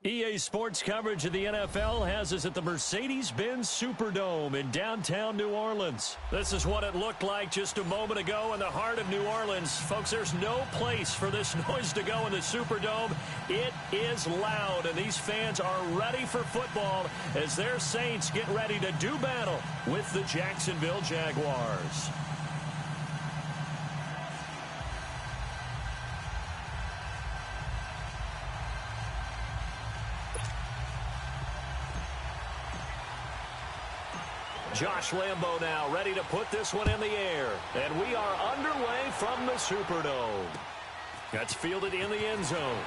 EA Sports coverage of the NFL has us at the Mercedes-Benz Superdome in downtown New Orleans. This is what it looked like just a moment ago in the heart of New Orleans. Folks, there's no place for this noise to go in the Superdome. It is loud, and these fans are ready for football as their Saints get ready to do battle with the Jacksonville Jaguars. Josh Lambo now ready to put this one in the air. And we are underway from the Superdome. That's fielded in the end zone.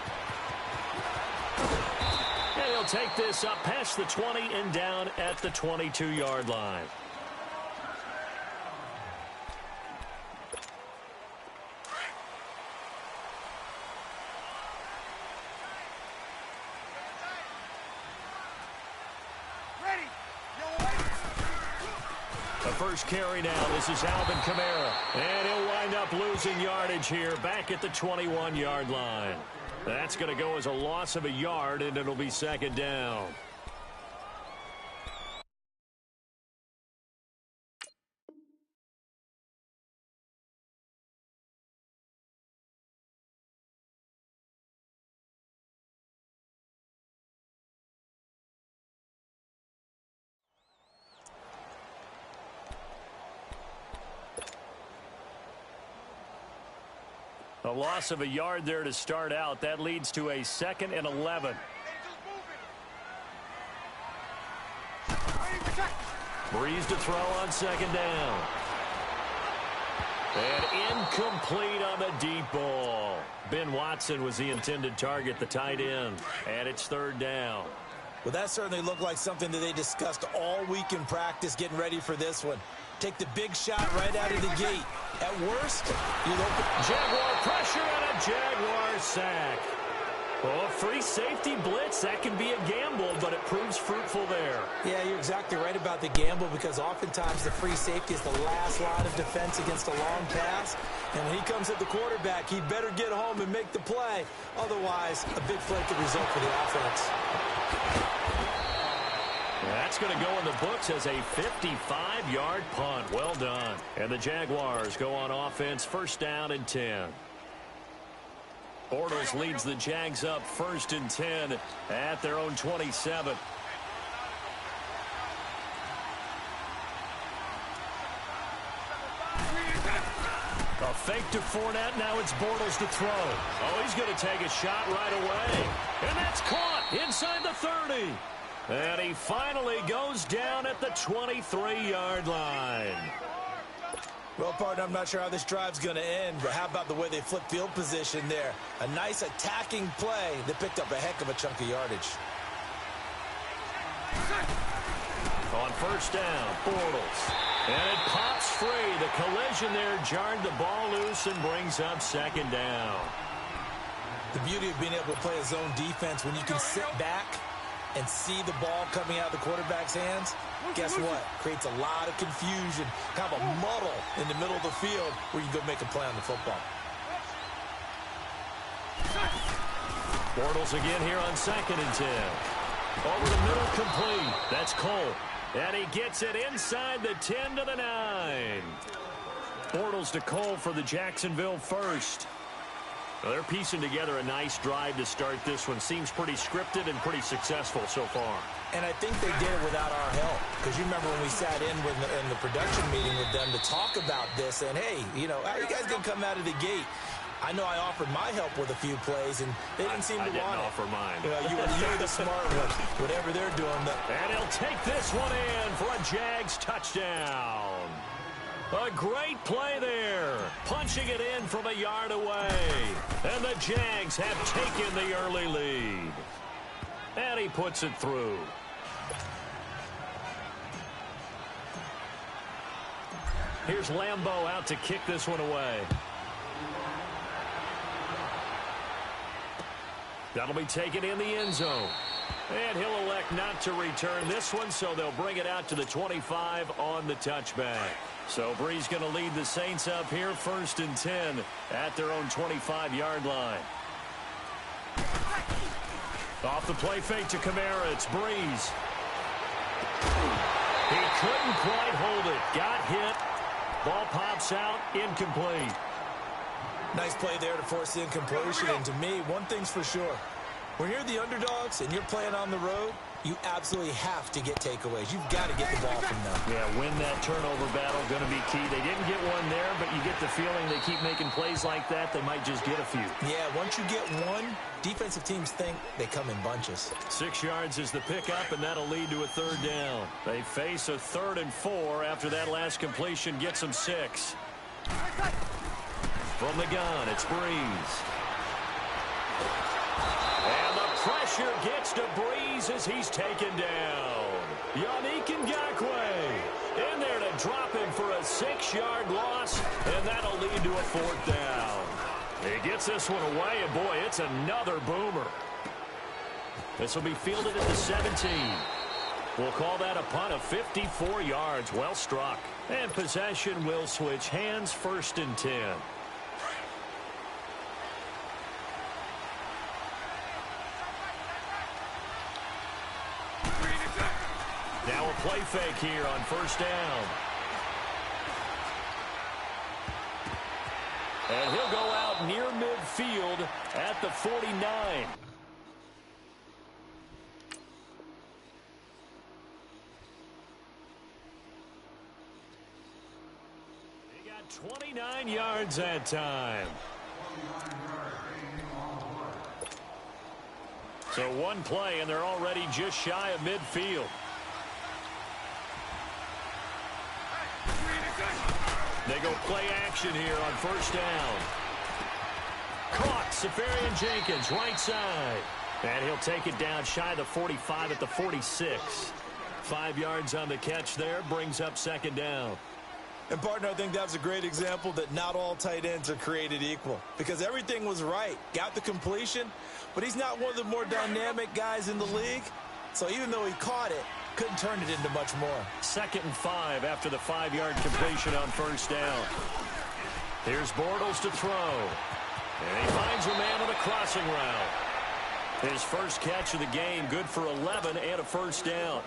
And he'll take this up past the 20 and down at the 22-yard line. First carry now. This is Alvin Kamara. And he'll wind up losing yardage here back at the 21-yard line. That's going to go as a loss of a yard, and it'll be second down. A loss of a yard there to start out. That leads to a 2nd and 11. Breeze to throw on second down. And incomplete on the deep ball. Ben Watson was the intended target, the tight end. And it's third down. Well, that certainly looked like something that they discussed all week in practice, getting ready for this one. Take the big shot right out of the gate. At worst, you'll open. Jaguar pressure and a Jaguar sack. Oh, free safety blitz, that can be a gamble, but it proves fruitful there. Yeah, you're exactly right about the gamble because oftentimes the free safety is the last line of defense against a long pass. And when he comes at the quarterback, he better get home and make the play. Otherwise, a big play could result for the offense. That's going to go in the books as a 55-yard punt. Well done. And the Jaguars go on offense, first down and 10. Bortles leads the Jags up first and 10 at their own 27. A fake to Fournette. Now it's Bortles to throw. Oh, he's going to take a shot right away. And that's caught inside the 30. And he finally goes down at the 23-yard line. Well, partner, I'm not sure how this drive's going to end, but how about the way they flip field position there? A nice attacking play that picked up a heck of a chunk of yardage. On first down, Bortles. And it pops free. The collision there jarred the ball loose and brings up second down. The beauty of being able to play a zone defense when you can sit back and see the ball coming out of the quarterback's hands, guess what? Creates a lot of confusion, kind of a muddle in the middle of the field where you go make a play on the football. Bortles again here on second and 10. Over the middle, complete. That's Cole. And he gets it inside the 10 to the 9. Bortles to Cole for the Jacksonville first. Well, they're piecing together a nice drive to start this one. Seems pretty scripted and pretty successful so far. And I think they did it without our help. Because you remember when we sat in the production meeting with them to talk about this. And, hey, you know, how are you guys going to come out of the gate? I know I offered my help with a few plays, and they didn't seem to want it. I didn't offer mine. You know, you're the smart one. Whatever they're doing. And he'll take this one in for a Jags touchdown. A great play there. Punching it in from a yard away. And the Jags have taken the early lead. And he puts it through. Here's Lambo out to kick this one away. That'll be taken in the end zone. And he'll elect not to return this one, so they'll bring it out to the 25 on the touchback. So Breeze going to lead the Saints up here first and 10 at their own 25-yard line. Off the play fake to Kamara, it's Breeze. He couldn't quite hold it. Got hit. Ball pops out, incomplete. Nice play there to force the incompletion. And to me, one thing's for sure. When you're the underdogs and you're playing on the road, you absolutely have to get takeaways. You've got to get the ball from them. Yeah, win that turnover battle, going to be key. They didn't get one there, but you get the feeling they keep making plays like that, they might just get a few. Yeah, once you get one, defensive teams think they come in bunches. 6 yards is the pickup, and that'll lead to a third down. They face a 3rd and 4 after that last completion gets them 6. From the gun, it's Breeze. And the pressure gets to Breeze as he's taken down. Yannick Ngakoue in there to drop him for a 6-yard loss, and that'll lead to a 4th down. He gets this one away, and boy, it's another boomer. This will be fielded at the 17. We'll call that a punt of 54 yards. Well struck. And possession will switch hands, 1st and 10. Now a play fake here on 1st down. And he'll go out near midfield at the 49. He got 29 yards that time. So one play, and they're already just shy of midfield. They go play action here on 1st down. Caught, Safarian Jenkins, right side. And he'll take it down shy of the 45 at the 46. 5 yards on the catch there, brings up 2nd down. And, partner, I think that's a great example that not all tight ends are created equal. Because everything was right. Got the completion, but he's not one of the more dynamic guys in the league. So even though he caught it, couldn't turn it into much more. 2nd and 5 after the 5-yard completion on 1st down. Here's Bortles to throw. And he finds a man on a crossing route. His first catch of the game, good for 11 and a 1st down.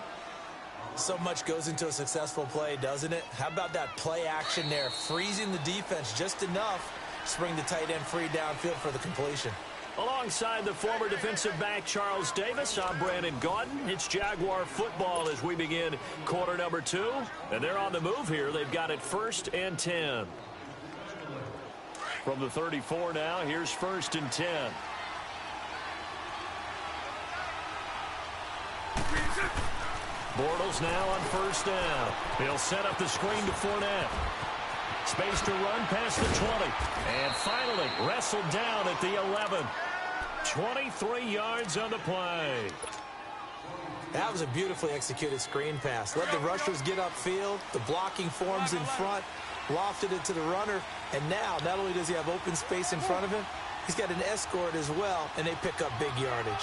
So much goes into a successful play, doesn't it? How about that play action there, freezing the defense just enough to bring the tight end free downfield for the completion. Alongside the former defensive back Charles Davis, I'm Brandon Gaudin. It's Jaguar football as we begin quarter number 2. And they're on the move here. They've got it 1st and 10. From the 34 now, here's 1st and 10. Bortles now on 1st down. He'll set up the screen to Fournette. Space to run past the 20. And finally wrestled down at the 11. 23 yards on the play. That was a beautifully executed screen pass. Let the rushers get upfield. The blocking forms in front. Lofted it to the runner. And now, not only does he have open space in front of him, he's got an escort as well, and they pick up big yardage.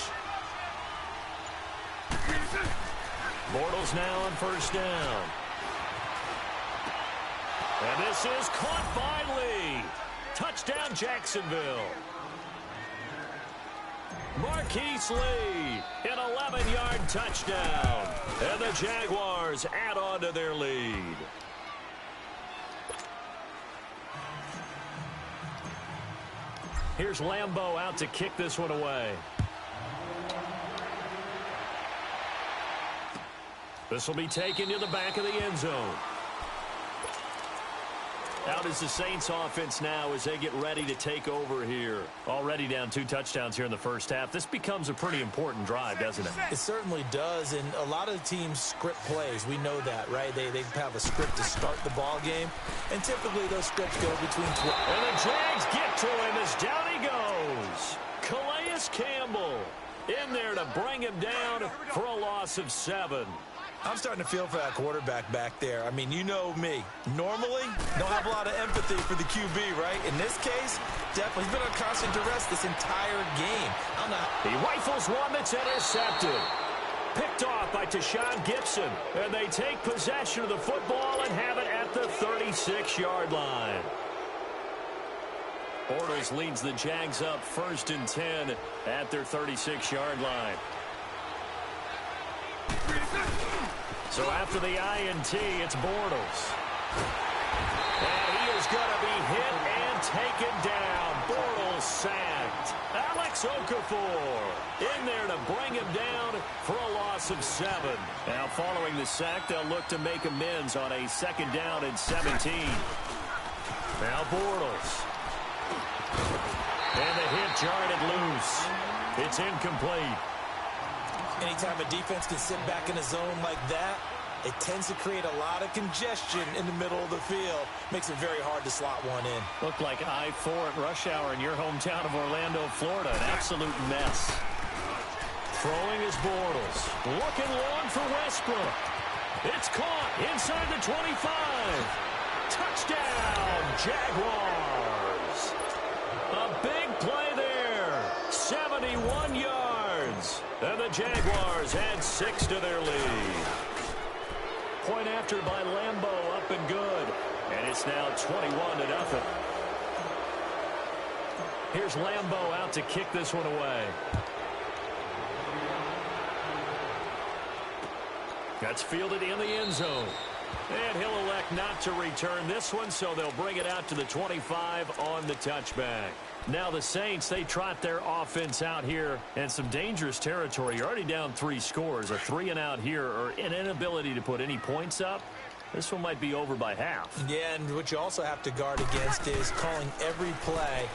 Bortles now on 1st down. And this is caught by Lee. Touchdown, Jacksonville. Marquise Lee, an 11-yard touchdown. And the Jaguars add on to their lead. Here's Lambeau out to kick this one away. This will be taken to the back of the end zone. Out is the Saints offense now as they get ready to take over here. Already down 2 touchdowns here in the first half. This becomes a pretty important drive, doesn't it? It certainly does, and a lot of teams script plays. We know that, right? They have a script to start the ball game, and typically those scripts go between 12. And the Jags get to him as down he goes. Calais Campbell in there to bring him down for a loss of 7. I'm starting to feel for that quarterback back there. I mean, you know me. Normally, don't have a lot of empathy for the QB, right? In this case, definitely. He's been on constant duress this entire game. I don't know. He rifles one that's intercepted. Picked off by Tashawn Gibson. And they take possession of the football and have it at the 36-yard line. Bortles leads the Jags up 1st and 10 at their 36-yard line. So after the INT, it's Bortles. And he is going to be hit and taken down. Bortles sacked. Alex Okafor in there to bring him down for a loss of 7. Now following the sack, they'll look to make amends on a 2nd down and 17. Now Bortles. And the hit jarred it loose. It's incomplete. Anytime a defense can sit back in a zone like that, it tends to create a lot of congestion in the middle of the field. Makes it very hard to slot one in. Looked like I-4 at rush hour in your hometown of Orlando, Florida. An absolute mess. Throwing is Bortles. Looking long for Westbrook. It's caught inside the 25. Touchdown, Jaguars. A big play there. 71 yards. And the Jaguars add 6 to their lead. Point after by Lambeau, up and good. And it's now 21-0. Here's Lambeau out to kick this one away. That's fielded in the end zone. And he'll elect not to return this one, so they'll bring it out to the 25 on the touchback. Now the Saints, they trot their offense out here in some dangerous territory. You're already down 3 scores. A 3-and-out here or an inability to put any points up. This one might be over by half. Yeah, and what you also have to guard against is calling every play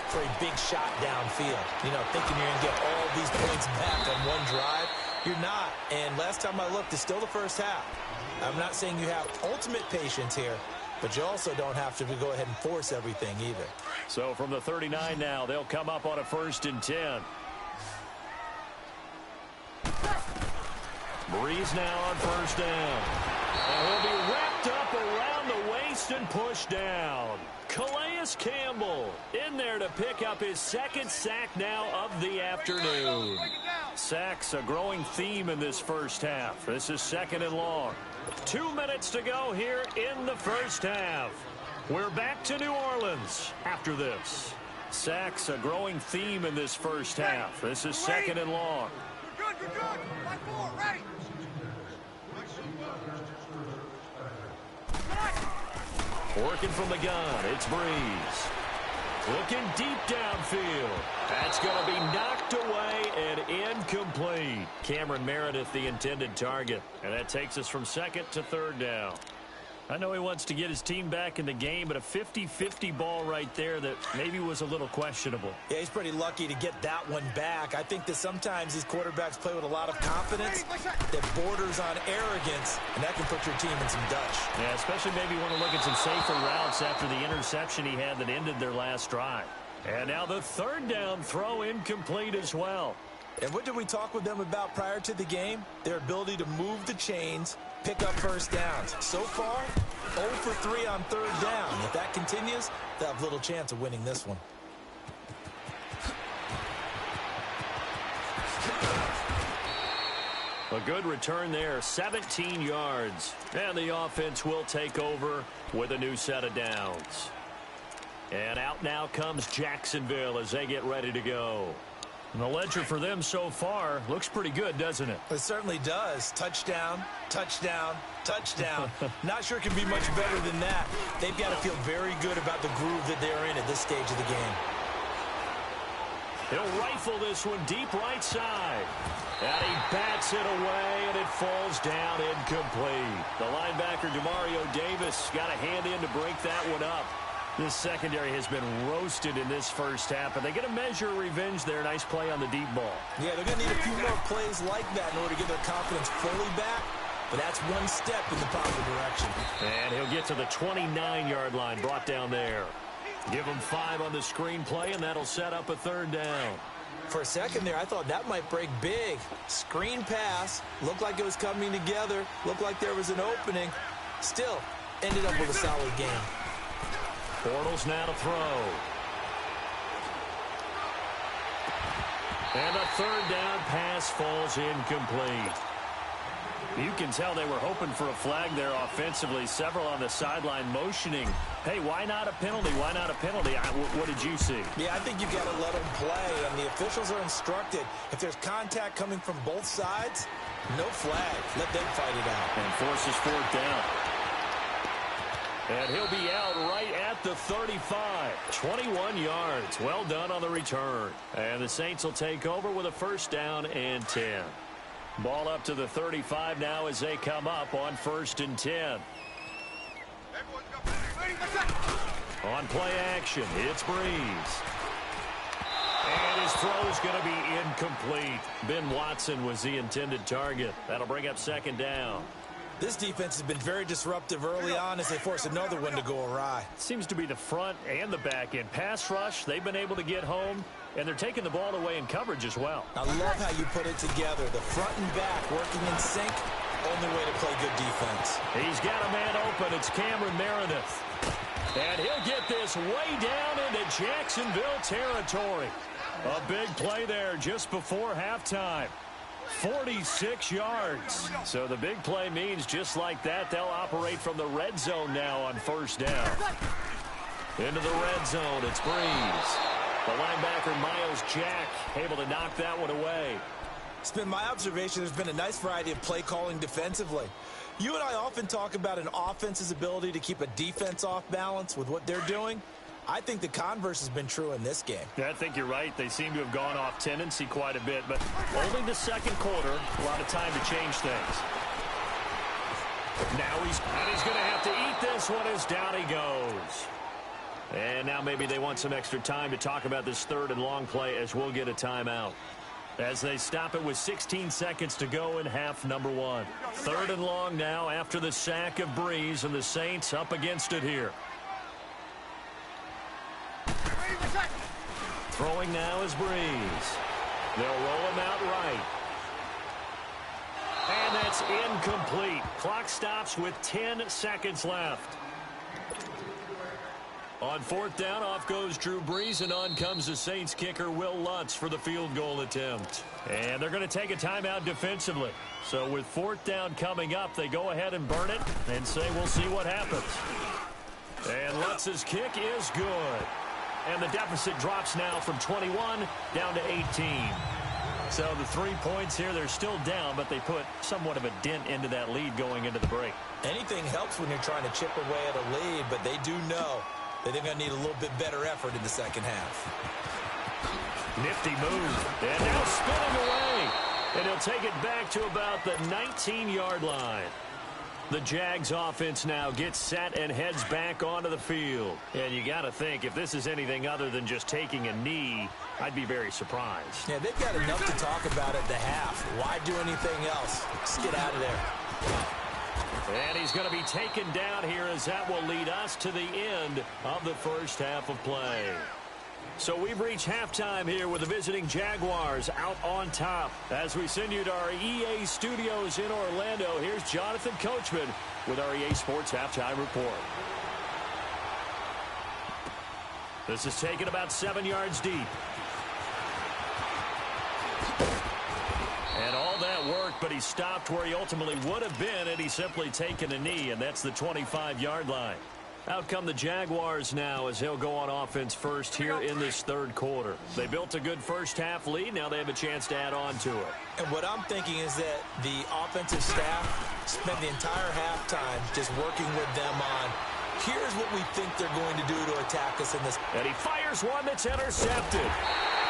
for a big shot downfield. You know, thinking you're going to get all these points back on one drive. You're not. And last time I looked, it's still the first half. I'm not saying you have ultimate patience here, but you also don't have to go ahead and force everything either. So from the 39 now, they'll come up on a 1st and 10. Breeze now on 1st down. And he'll be wrapped up around the waist and pushed down. Calais Campbell in there to pick up his 2nd sack now of the afternoon. Sacks a growing theme in this first half. This is 2nd and long. 2 minutes to go here in the first half. We're back to New Orleans after this. Sacks a growing theme in this first half. This is 2nd and long. You're good. 5-4, ready. Working from the gun, it's Breeze. Looking deep downfield. That's going to be knocked away and incomplete. Cameron Meredith, the intended target. And that takes us from 2nd to 3rd down. I know he wants to get his team back in the game, but a 50-50 ball right there that maybe was a little questionable. Yeah, he's pretty lucky to get that one back. I think that sometimes these quarterbacks play with a lot of confidence that borders on arrogance, and that can put your team in some dutch. Yeah, especially maybe want to look at some safer routes after the interception he had that ended their last drive. And now the 3rd down throw incomplete as well. And what did we talk with them about prior to the game? Their ability to move the chains, pick up 1st downs. So far, 0 for 3 on 3rd down. If that continues, they'll have little chance of winning this one. A good return there, 17 yards. And the offense will take over with a new set of downs. And out now comes Jacksonville as they get ready to go. And the ledger for them so far looks pretty good, doesn't it? It certainly does. Touchdown, touchdown, touchdown. Not sure it can be much better than that. They've got to feel very good about the groove that they're in at this stage of the game. He'll rifle this one deep right side. And he bats it away, and it falls down incomplete. The linebacker, Demario Davis, got a hand in to break that one up. This secondary has been roasted in this first half, but they get a measure of revenge there. Nice play on the deep ball. Yeah, they're going to need a few more plays like that in order to get their confidence fully back, but that's one step in the proper direction. And he'll get to the 29-yard line, brought down there. Give him 5 on the screen play, and that'll set up a 3rd down. For a second there, I thought that might break big. Screen pass, looked like it was coming together, looked like there was an opening. Still, ended up with a solid game. Bortles now to throw. And a 3rd down pass falls incomplete. You can tell they were hoping for a flag there offensively. Several on the sideline motioning, hey, why not a penalty? Why not a penalty? What did you see? Yeah, I think you've got to let them play, and the officials are instructed. If there's contact coming from both sides, no flag. Let them fight it out. And forces fourth down. And he'll be out right at the 35. 21 yards. Well done on the return. And the Saints will take over with a first down and 10. Ball up to the 35 now as they come up on 1st and 10. On play action, it's Breeze. And his throw is going to be incomplete. Ben Watson was the intended target. That'll bring up 2nd down. This defense has been very disruptive early on as they force another one to go awry. Seems to be the front and the back end. Pass rush, they've been able to get home, and they're taking the ball away in coverage as well. I love how you put it together. The front and back working in sync. Only way to play good defense. He's got a man open. It's Cameron Meredith. And he'll get this way down into Jacksonville territory. A big play there just before halftime. 46 yards. So the big play means just like that, they'll operate from the red zone now on 1st down. Into the red zone, it's Breeze. The linebacker, Miles Jack, able to knock that one away. It's been my observation there's been a nice variety of play calling defensively. You and I often talk about an offense's ability to keep a defense off balance with what they're doing. I think the converse has been true in this game. Yeah, I think you're right. They seem to have gone off tendency quite a bit, but only the 2nd quarter, a lot of time to change things. Now he's going to have to eat this one as down he goes. And now maybe they want some extra time to talk about this 3rd and long play as we'll get a timeout. As they stop it with 16 seconds to go in half number 1. 3rd and long now after the sack of Breeze, and the Saints up against it here. Throwing now is Breeze. They'll roll him out right. And that's incomplete. Clock stops with 10 seconds left. On 4th down, off goes Drew Brees, and on comes the Saints kicker, Will Lutz, for the field goal attempt. And they're going to take a timeout defensively. So with 4th down coming up, they go ahead and burn it and say we'll see what happens. And Lutz's kick is good. And the deficit drops now from 21 down to 18. So the 3 points here, they're still down, but they put somewhat of a dent into that lead going into the break. Anything helps when you're trying to chip away at a lead, but they do know that they're going to need a little bit better effort in the 2nd half. Nifty move. And now spinning away. And he'll take it back to about the 19-yard line. The Jags offense now gets set and heads back onto the field. And you got to think, if this is anything other than just taking a knee, I'd be very surprised. Yeah, they've got enough to talk about at the half. Why do anything else? Just get out of there. And he's going to be taken down here as that will lead us to the end of the 1st half of play. So we've reached halftime here with the visiting Jaguars out on top. As we send you to our EA studios in Orlando, here's Jonathan Coachman with our EA Sports Halftime Report. This is taken about 7 yards deep. And all that work, but he stopped where he ultimately would have been had he simply taken a knee, and that's the 25-yard line. Out come the Jaguars now as they'll go on offense first here in this 3rd quarter. They built a good 1st half lead. Now they have a chance to add on to it. And what I'm thinking is that the offensive staff spent the entire halftime just working with them on, here's what we think they're going to do to attack us in this. And he fires one that's intercepted.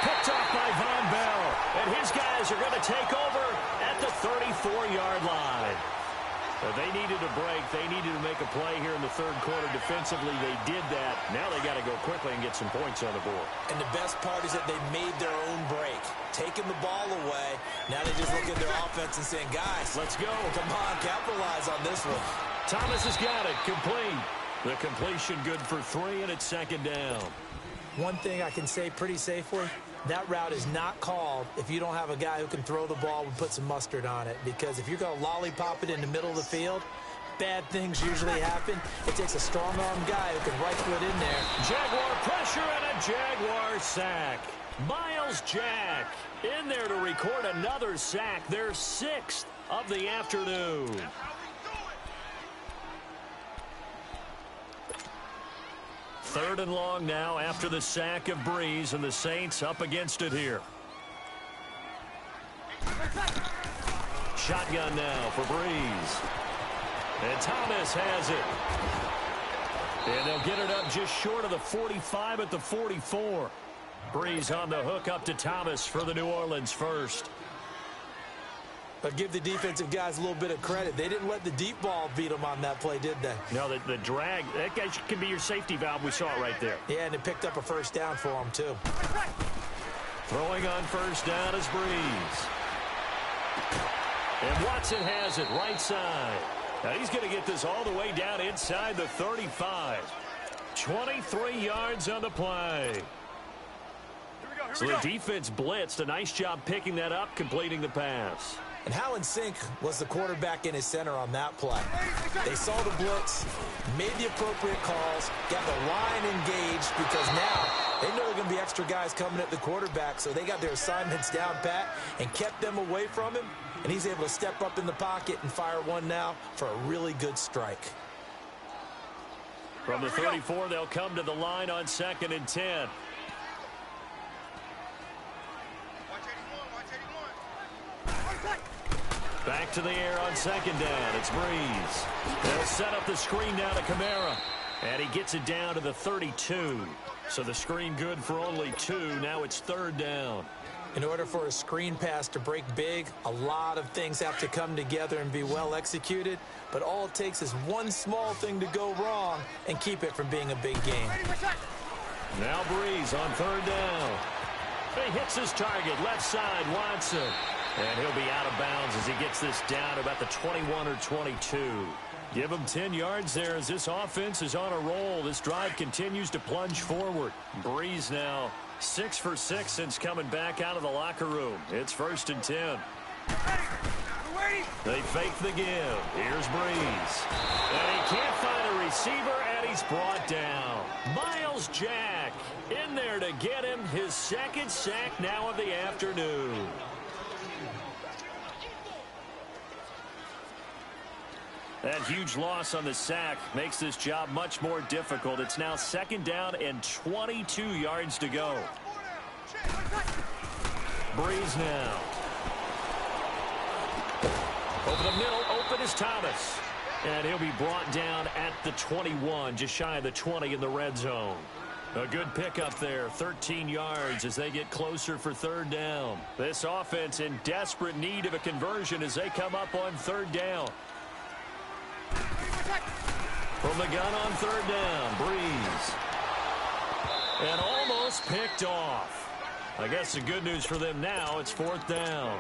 Picked off by Von Bell. And his guys are going to take over at the 34-yard line. So they needed a break. They needed to make a play here in the 3rd quarter. Defensively, they did that. Now they got to go quickly and get some points on the board. And the best part is that they made their own break. Taking the ball away. Now they just look at their offense and saying, guys, let's go. Come on, capitalize on this one. Thomas has got it. Complete. The completion good for 3, and it's 2nd down. One thing I can say pretty safely, that route is not called if you don't have a guy who can throw the ball and put some mustard on it. Because if you're going to lollipop it in the middle of the field, bad things usually happen. It takes a strong-arm guy who can right foot in there. Jaguar pressure and a Jaguar sack. Miles Jack in there to record another sack, their 6th. of the afternoon. Third and long now after the sack of Breeze, and the Saints up against it here. Shotgun now for Breeze. And Thomas has it. And they'll get it up just short of the 45 at the 44. Breeze on the hook up to Thomas for the New Orleans first. But give the defensive guys a little bit of credit. They didn't let the deep ball beat them on that play, did they? No, the drag, that guy can be your safety valve. We saw it right there. Yeah, and it picked up a first down for them, too. Throwing on first down is Breeze. And Watson has it right side. Now he's going to get this all the way down inside the 35. 23 yards on the play. So the defense blitzed. A nice job picking that up, completing the pass. And how in sync was the quarterback in his center on that play? They saw the blitz, made the appropriate calls, got the line engaged, because now they know there are going to be extra guys coming at the quarterback, so they got their assignments down pat and kept them away from him, and he's able to step up in the pocket and fire one now for a really good strike. From the 34, they'll come to the line on 2nd and 10. Back to the air on 2nd down. It's Breeze. They'll set up the screen now to Kamara. And he gets it down to the 32. So the screen good for only 2. Now it's 3rd down. In order for a screen pass to break big, a lot of things have to come together and be well executed. But all it takes is one small thing to go wrong and keep it from being a big game. Now Breeze on 3rd down. He hits his target, left side, Watson. And he'll be out of bounds as he gets this down about the 21 or 22. Give him 10 yards there as this offense is on a roll. This drive continues to plunge forward. Breeze now 6 for 6 since coming back out of the locker room. It's 1st and 10. They fake the give. Here's Breeze. And he can't find a receiver, and he's brought down. Myles Jack in there to get him his 2nd sack now of the afternoon. That huge loss on the sack makes this job much more difficult. It's now 2nd down and 22 yards to go. Breeze now. Over the middle, open is Thomas. And he'll be brought down at the 21, just shy of the 20 in the red zone. A good pickup there, 13 yards as they get closer for 3rd down. This offense in desperate need of a conversion as they come up on 3rd down. From the gun on 3rd down, Breeze. And almost picked off. I guess the good news for them now, it's 4th down.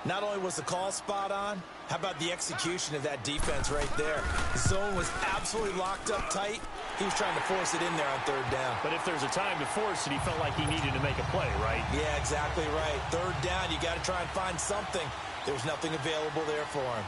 Not only was the call spot on, how about the execution of that defense right there? The zone was absolutely locked up tight. He was trying to force it in there on 3rd down. But if there's a time to force it, he felt like he needed to make a play, right? Yeah, exactly right. 3rd down, you got to try and find something. There's nothing available there for him.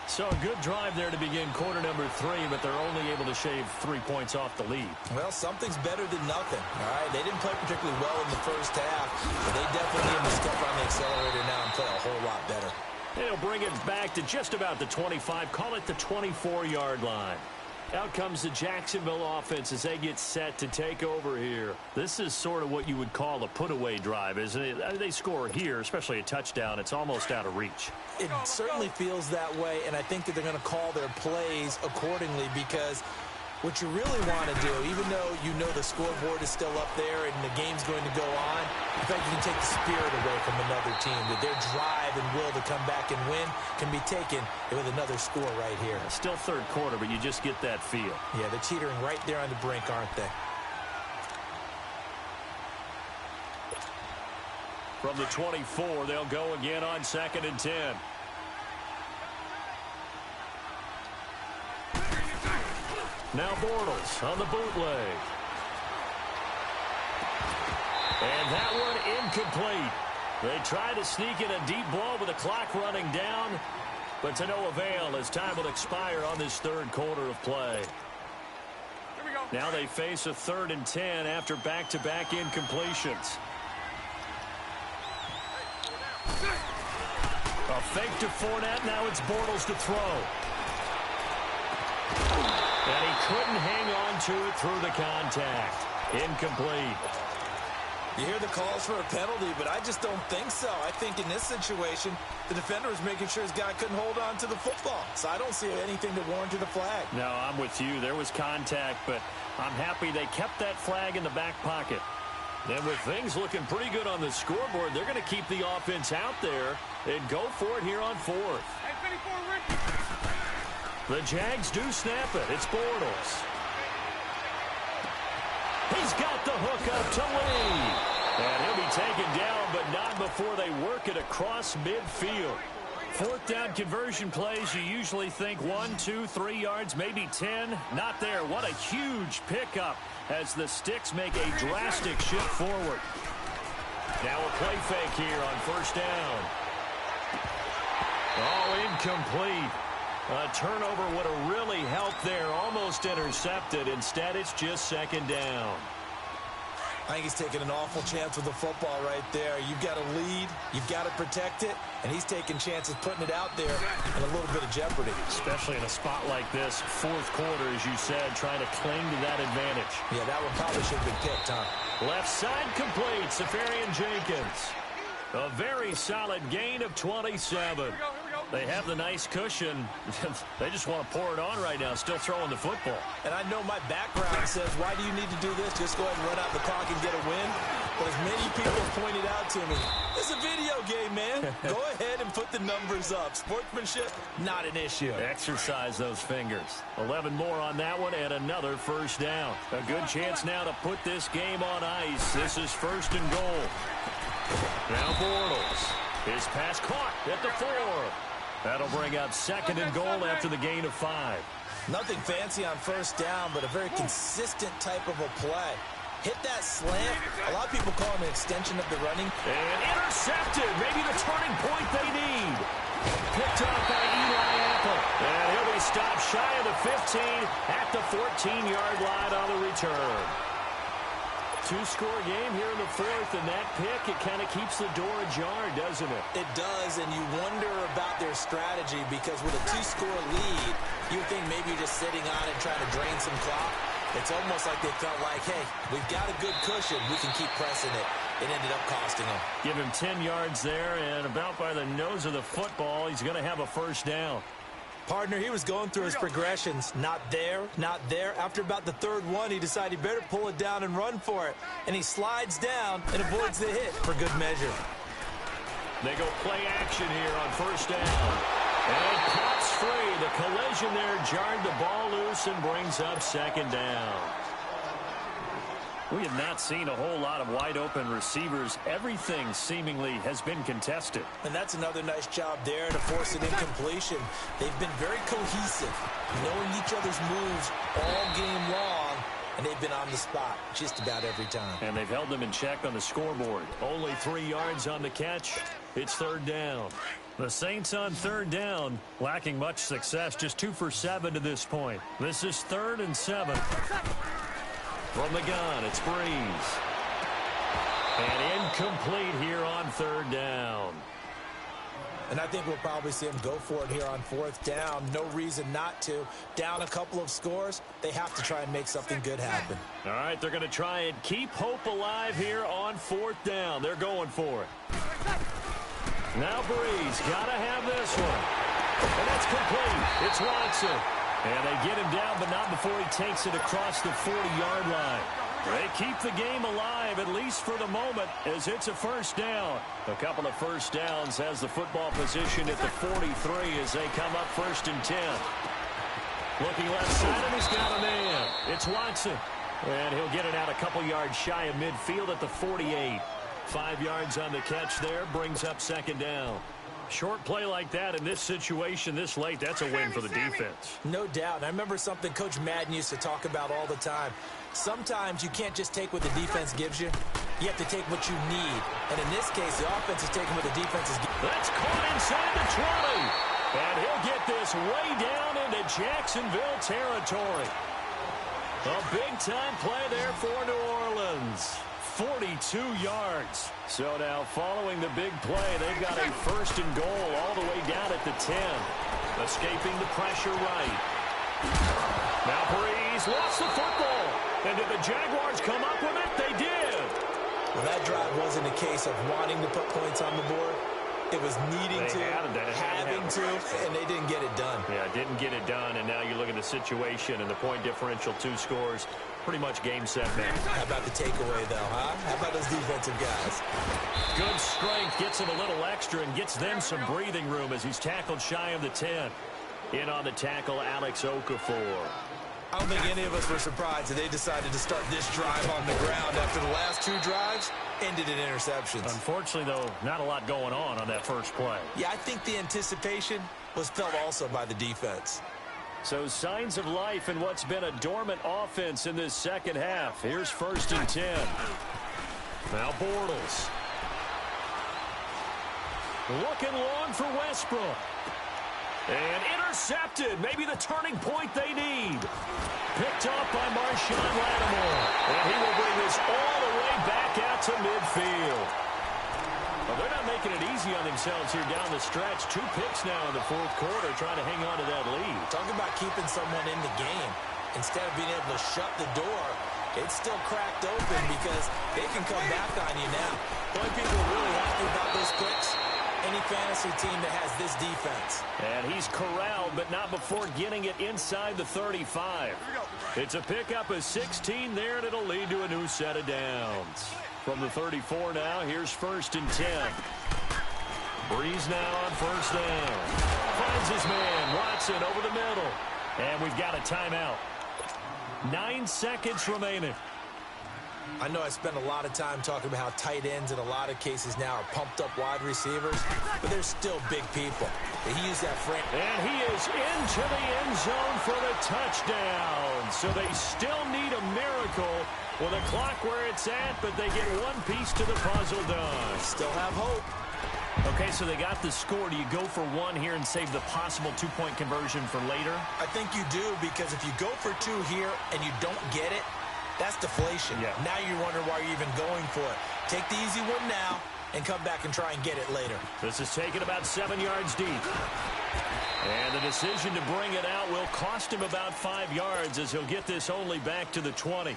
So a good drive there to begin quarter number 3, but they're only able to shave 3 points off the lead. Well, something's better than nothing, all right? They didn't play particularly well in the first half, but they definitely need to step on the accelerator now and play a whole lot better. They'll bring it back to just about the 25, call it the 24-yard line. Out comes the Jacksonville offense as they get set to take over here. This is sort of what you would call a put-away drive, isn't it? They score here, especially a touchdown. It's almost out of reach. It certainly feels that way, and I think that they're going to call their plays accordingly, because what you really want to do, even though you know the scoreboard is still up there and the game's going to go on, in fact, you can take the spirit away from another team, that their drive and will to come back and win can be taken with another score right here. Still 3rd quarter, but you just get that feel. Yeah, they're teetering right there on the brink, aren't they? From the 24, they'll go again on 2nd and 10. Now Bortles on the bootleg. And that one incomplete. They try to sneak in a deep ball with the clock running down, but to no avail as time will expire on this 3rd quarter of play. Now they face a 3rd and 10 after back-to-back incompletions. A fake to Fournette. Now it's Bortles to throw. And he couldn't hang on to it through the contact. Incomplete. You hear the calls for a penalty, but I just don't think so. I think in this situation, the defender was making sure his guy couldn't hold on to the football. So I don't see anything to warrant a flag. No, I'm with you. There was contact, but I'm happy they kept that flag in the back pocket. And with things looking pretty good on the scoreboard, they're going to keep the offense out there and go for it here on fourth. The Jags do snap it. It's Bortles. He's got the hook up to Lee. And he'll be taken down, but not before they work it across midfield. Fourth down conversion plays, you usually think 1, 2, 3 yards, maybe 10. Not there. What a huge pickup as the Sticks make a drastic shift forward. Now a play fake here on first down. Oh, incomplete. A turnover would have really helped there. Almost intercepted. Instead, it's just second down. I think he's taking an awful chance with the football right there. You've got to lead. You've got to protect it. And he's taking chances putting it out there in a little bit of jeopardy. Especially in a spot like this, fourth quarter, as you said, trying to cling to that advantage. Yeah, that one probably should have been picked, huh? Left side complete. Safarian Jenkins. A very solid gain of 27. They have the nice cushion. They just want to pour it on right now, still throwing the football. And I know my background says, why do you need to do this? Just go ahead and run out the clock and get a win. But as many people have pointed out to me, it's a video game, man. Go ahead and put the numbers up. Sportsmanship, not an issue. Exercise those fingers. 11 more on that one and another first down. A good chance now to put this game on ice. This is first and goal. Now Bortles. His pass caught at the 4. That'll bring up second and goal after the gain of 5. Nothing fancy on first down, but a very consistent type of a play. Hit that slant. A lot of people call him an extension of the running. And intercepted. Maybe the turning point they need. Picked up by Eli Apple. And he'll be stopped shy of the 15 at the 14-yard line on the return. Two-score game here in the fourth, and that pick, it kind of keeps the door ajar, doesn't it? It does, and you wonder about their strategy because with a two-score lead, you think maybe you're just sitting on it trying to drain some clock. It's almost like they felt like, hey, we've got a good cushion. We can keep pressing it. It ended up costing them. Give him 10 yards there, and about by the nose of the football, he's going to have a first down. Partner, he was going through his progressions. Not there, not there. After about the third one, he decided he better pull it down and run for it. And he slides down and avoids the hit for good measure. They go play action here on first down. And it pops free. The collision there jarred the ball loose and brings up second down. We have not seen a whole lot of wide-open receivers. Everything seemingly has been contested. And that's another nice job there to force an incompletion. They've been very cohesive, knowing each other's moves all game long, and they've been on the spot just about every time. And they've held them in check on the scoreboard. Only 3 yards on the catch. It's third down. The Saints on third down, lacking much success, just 2 for 7 to this point. This is 3rd and 7. From the gun, it's Breeze. And incomplete here on third down. And I think we'll probably see him go for it here on fourth down. No reason not to. Down a couple of scores, they have to try and make something good happen. All right, they're going to try and keep hope alive here on fourth down. They're going for it. Now Breeze, got to have this one. And that's complete. It's Watson. And they get him down, but not before he takes it across the 40-yard line. They keep the game alive, at least for the moment, as it's a first down. A couple of first downs has the football position at the 43 as they come up 1st and 10. Looking left side, and he's got a man. It's Watson. And he'll get it out a couple yards shy of midfield at the 48. 5 yards on the catch there, brings up second down. Short play like that in this situation this late, that's a win for the defense. No doubt. And I remember something Coach Madden used to talk about all the time. Sometimes you can't just take what the defense gives you. You have to take what you need. And in this case, the offense is taking what the defense is giving. That's caught inside the 20. And he'll get this way down into Jacksonville territory. A big-time play there for New Orleans. 42 yards. So now following the big play, they've got a first and goal all the way down at the 10. Escaping the pressure right. Now Breeze lost the football. And did the Jaguars come up with it? They did. Well, that drive wasn't a case of wanting to put points on the board. It was needing to, having to, and they didn't get it done. Yeah, didn't get it done, and now you look at the situation and the point differential, 2 scores, pretty much game, set, match. How about the takeaway, though, huh? How about those defensive guys? Good strength, gets him a little extra and gets them some breathing room as he's tackled shy of the 10. In on the tackle, Alex Okafor. I don't think any of us were surprised that they decided to start this drive on the ground after the last 2 drives ended in interceptions. Unfortunately, though, not a lot going on that first play. Yeah, I think the anticipation was felt also by the defense. So signs of life in what's been a dormant offense in this second half. Here's first and 10. Now Bortles. Looking long for Westbrook. And intercepted. Maybe the turning point they need. Picked up by Marshawn Lattimore. And he will bring this all the way back out to midfield. Well, they're not making it easy on themselves here down the stretch. 2 picks now in the fourth quarter trying to hang on to that lead. Talking about keeping someone in the game. Instead of being able to shut the door, it's still cracked open because they can come back on you now. The only people really happy about those picks, any fantasy team that has this defense. And he's corralled, but not before getting it inside the 35. It's a pickup of 16 there, and it'll lead to a new set of downs. From the 34 now, here's first and 10. Breeze now on first down. Finds his man, Watson, over the middle. And we've got a timeout. 9 seconds remaining. I know I spent a lot of time talking about how tight ends in a lot of cases now are pumped up wide receivers, but they're still big people. He used that frame. And he is into the end zone for the touchdown. So they still need a miracle with a clock where it's at, but they get one piece to the puzzle done. Still have hope. Okay, so they got the score. Do you go for 1 here and save the possible 2-point conversion for later? I think you do, because if you go for 2 here and you don't get it, that's deflation. Yeah. Now you wonder why you're even going for it. Take the easy one now and come back and try and get it later. This is taken about 7 yards deep. And the decision to bring it out will cost him about 5 yards as he'll get this only back to the 20.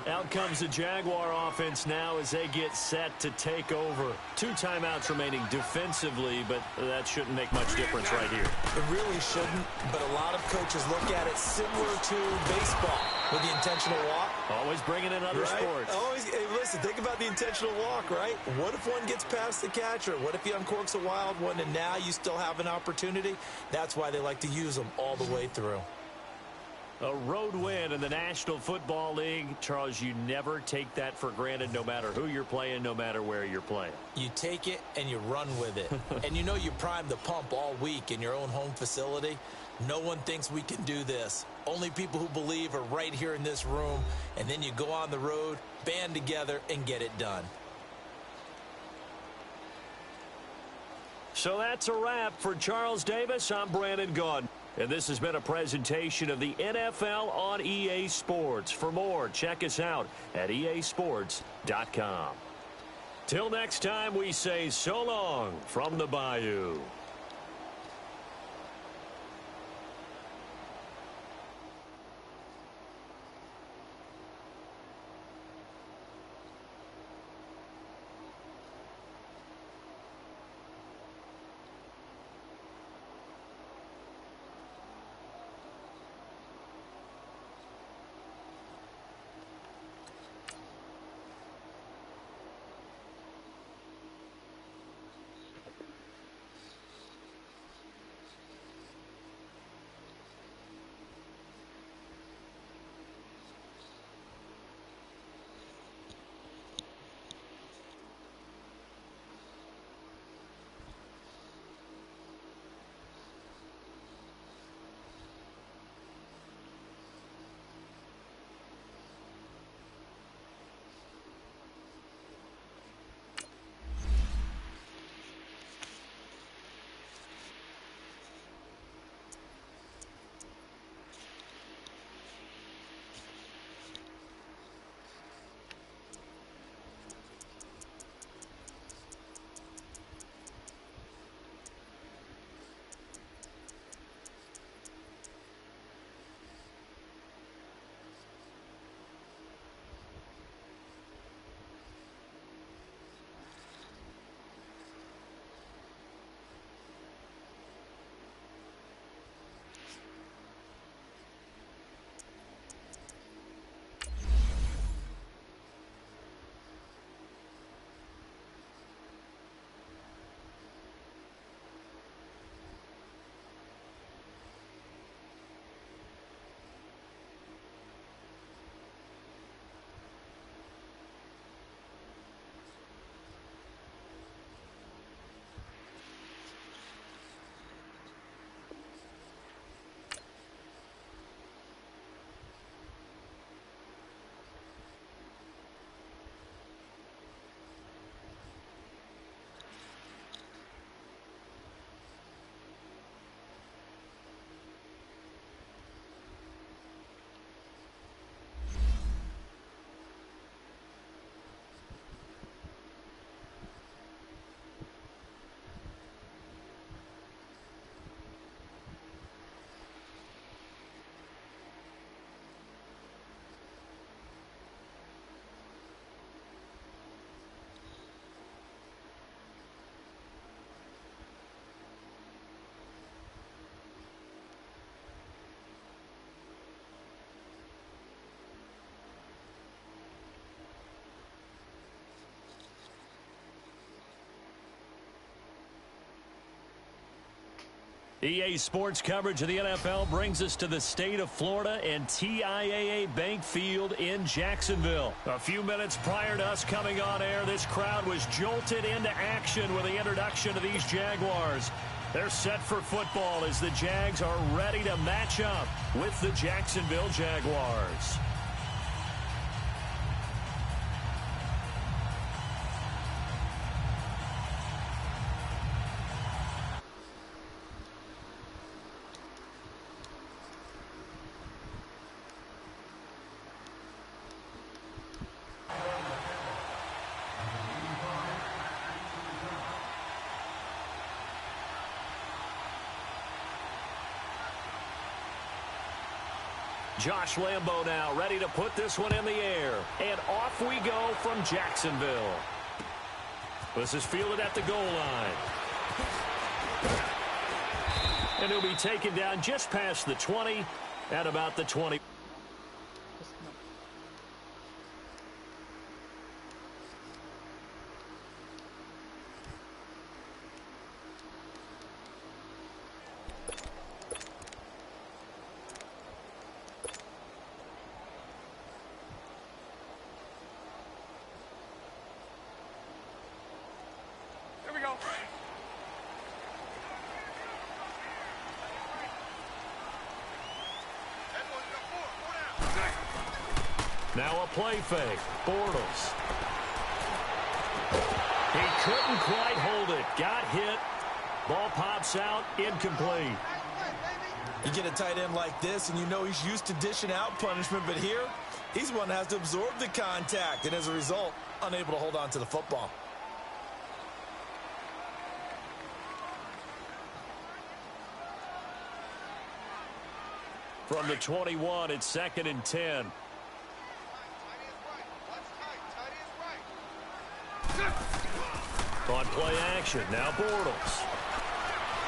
Out comes the Jaguar offense now as they get set to take over. 2 timeouts remaining defensively, but that shouldn't make much difference right here. It really shouldn't, but a lot of coaches look at it similar to baseball with the intentional walk. Always bringing in other sports. Always, hey, listen, think about the intentional walk, right? What if one gets past the catcher? What if he uncorks a wild one and now you still have an opportunity? That's why they like to use them all the way through. A road win in the National Football League. Charles, you never take that for granted no matter who you're playing, no matter where you're playing. You take it and you run with it. And you know you primed the pump all week in your own home facility. No one thinks we can do this. Only people who believe are right here in this room. And then you go on the road, band together, and get it done. So that's a wrap for Charles Davis. I'm Brandon Gaudin. And this has been a presentation of the NFL on EA Sports. For more, check us out at easports.com. Till next time, we say so long from the Bayou. EA Sports coverage of the NFL brings us to the state of Florida and TIAA Bank Field in Jacksonville. A few minutes prior to us coming on air, this crowd was jolted into action with the introduction of these Jaguars. They're set for football as the Jags are ready to match up with the Jacksonville Jaguars. Josh Lambo now ready to put this one in the air. And off we go from Jacksonville. This is fielded at the goal line. And he'll be taken down just past the 20 at about the 20. Now a play fake. Bortles. He couldn't quite hold it. Got hit. Ball pops out. Incomplete. You get a tight end like this, and you know he's used to dishing out punishment, but here, he's one that has to absorb the contact, and as a result, unable to hold on to the football. From the 21, it's 2nd and 10. On play action, now Bortles.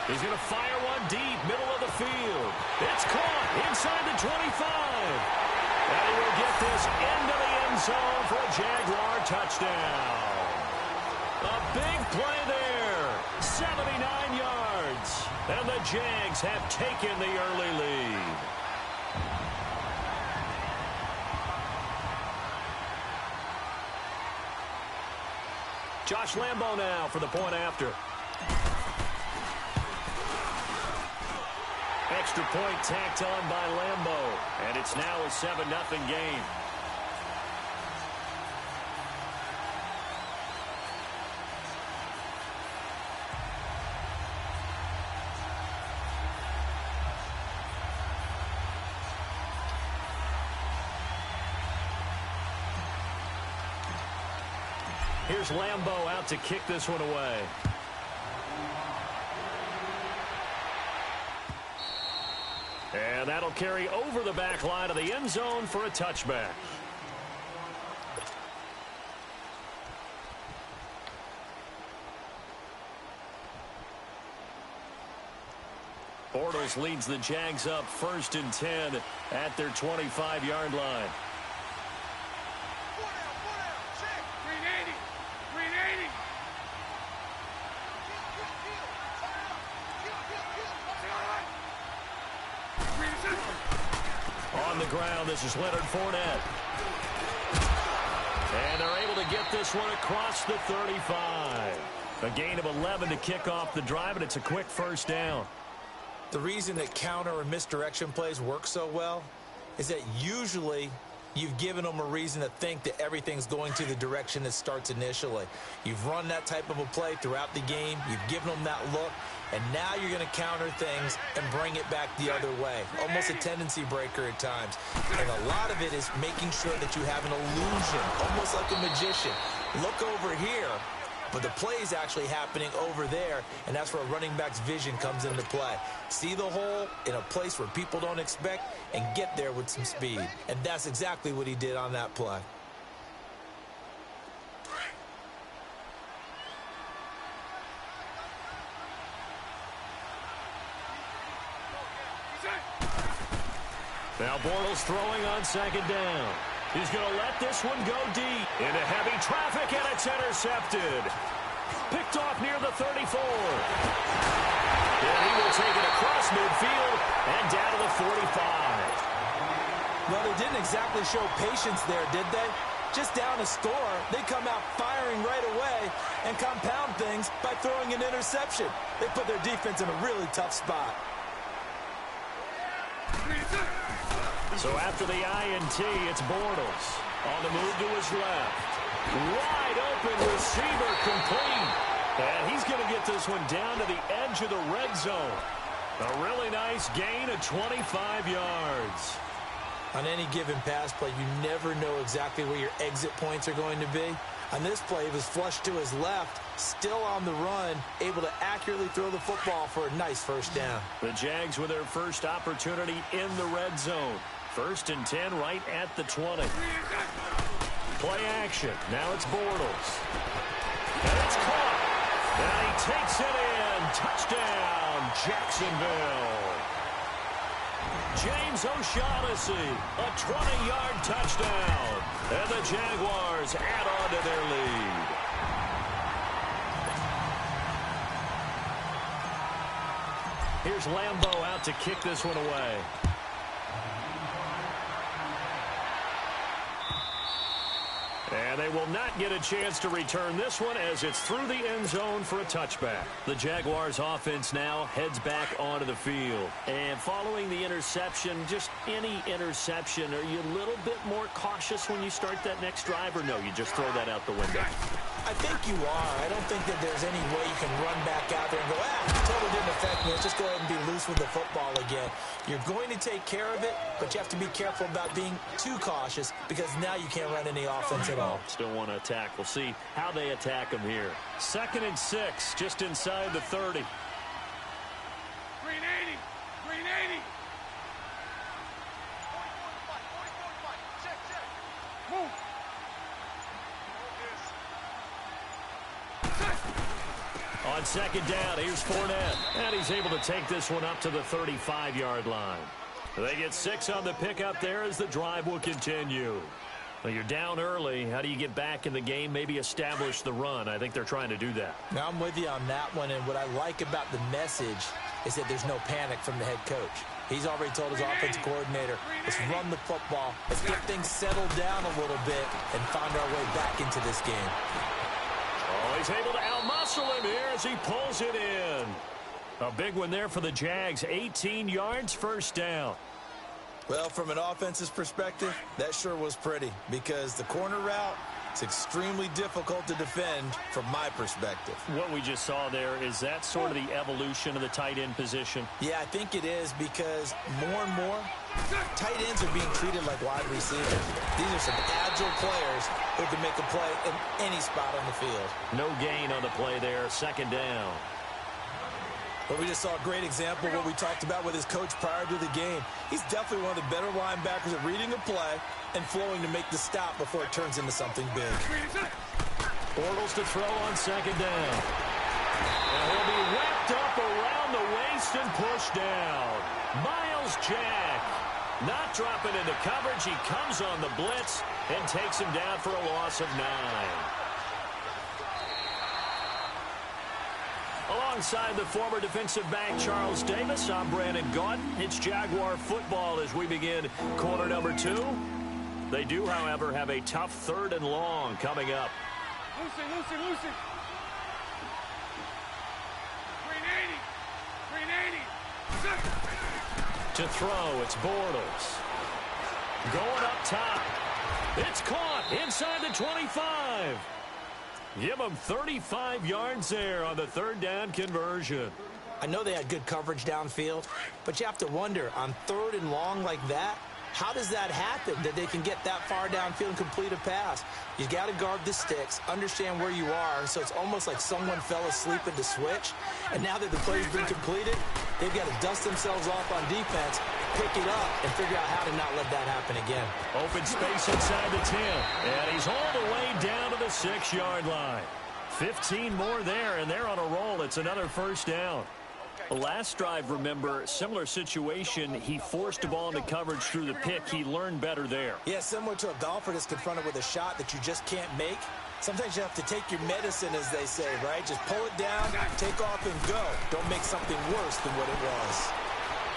He's going to fire one deep, middle of the field. It's caught inside the 25. And he will get this into the end zone for a Jaguar touchdown. A big play there, 79 yards. And the Jags have taken the early lead. Josh Lambo now for the point after. Extra point tacked on by Lambo. And it's now a 7-0 game. Here's Lambo out to kick this one away. And that'll carry over the back line of the end zone for a touchback. Bortles leads the Jags up 1st and 10 at their 25-yard line. On the ground, this is Leonard Fournette. And they're able to get this one across the 35. A gain of 11 to kick off the drive, and it's a quick first down. The reason that counter or misdirection plays work so well is that usually you've given them a reason to think that everything's going to the direction it starts initially. You've run that type of a play throughout the game. You've given them that look. And now you're going to counter things and bring it back the other way. Almost a tendency breaker at times. And a lot of it is making sure that you have an illusion, almost like a magician. Look over here, but the play is actually happening over there, and that's where a running back's vision comes into play. See the hole in a place where people don't expect and get there with some speed. And that's exactly what he did on that play. Now Bortles throwing on 2nd down. He's going to let this one go deep into heavy traffic, and it's intercepted. Picked off near the 34. And he will take it across midfield and down to the 45. Well, they didn't exactly show patience there, did they? Just down a score, they come out firing right away and compound things by throwing an interception. They put their defense in a really tough spot. So after the INT, it's Bortles. On the move to his left. Wide open receiver complete. And he's going to get this one down to the edge of the red zone. A really nice gain of 25 yards. On any given pass play, you never know exactly where your exit points are going to be. On this play, he was flushed to his left, still on the run, able to accurately throw the football for a nice first down. The Jags with their first opportunity in the red zone. 1st and 10 right at the 20. Play action. Now it's Bortles. And it's caught. And he takes it in. Touchdown, Jacksonville. James O'Shaughnessy, a 20-yard touchdown. And the Jaguars add on to their lead. Here's Lambeau out to kick this one away. And they will not get a chance to return this one as it's through the end zone for a touchback. The Jaguars offense now heads back onto the field. And following the interception, just any interception, are you a little bit more cautious when you start that next drive, or no, you just throw that out the window? I think you are. I don't think that there's any way you can run back out there and go, totally didn't affect me. Let's just go ahead and be loose with the football again. You're going to take care of it, but you have to be careful about being too cautious because now you can't run any offense at all. Still want to attack. We'll see how they attack him here. 2nd and 6, just inside the 30. Green 80. Green 80. Check, check. Move. On 2nd down, here's Fournette. And he's able to take this one up to the 35-yard line. They get 6 on the pickup there as the drive will continue. Well, you're down early. How do you get back in the game, maybe establish the run? I think they're trying to do that. Now, I'm with you on that one, and what I like about the message is that there's no panic from the head coach. He's already told his offensive coordinator, let's run the football, let's get things settled down a little bit and find our way back into this game. Oh, he's able to outmuscle him here as he pulls it in. A big one there for the Jags. 18 yards, first down. Well, from an offense's perspective, that sure was pretty because the corner route is extremely difficult to defend from my perspective. What we just saw there, is that sort of the evolution of the tight end position? Yeah, I think it is because more and more tight ends are being treated like wide receivers. These are some agile players who can make a play in any spot on the field. No gain on the play there, 2nd down. But we just saw a great example of what we talked about with his coach prior to the game. He's definitely one of the better linebackers at reading a play and flowing to make the stop before it turns into something big. Bortles to throw on 2nd down. And he'll be wrapped up around the waist and pushed down. Miles Jack not dropping into coverage. He comes on the blitz and takes him down for a loss of 9. Alongside the former defensive back Charles Davis, I'm Brandon Gaudin. It's Jaguar football as we begin quarter number 2. They do, however, have a tough 3rd and long coming up. Lucy. Green 80. Green 80. To throw, it's Bortles. Going up top. It's caught inside the 25. Give them 35 yards there on the 3rd down conversion. I know they had good coverage downfield, but you have to wonder, on 3rd and long like that, how does that happen, that they can get that far downfield and complete a pass? You got to guard the sticks, understand where you are, so it's almost like someone fell asleep at the switch, and now that the play's been completed, they've got to dust themselves off on defense, pick it up, and figure out how to not let that happen again. Open space inside the 10, and he's all the way down to the 6-yard line. 15 more there, and they're on a roll. It's another 1st down. Okay. Last drive, remember, similar situation. He forced the ball into coverage through the pick. He learned better there. Yeah, similar to a golfer that's confronted with a shot that you just can't make. Sometimes you have to take your medicine, as they say, right? Just pull it down, take off, and go. Don't make something worse than what it was.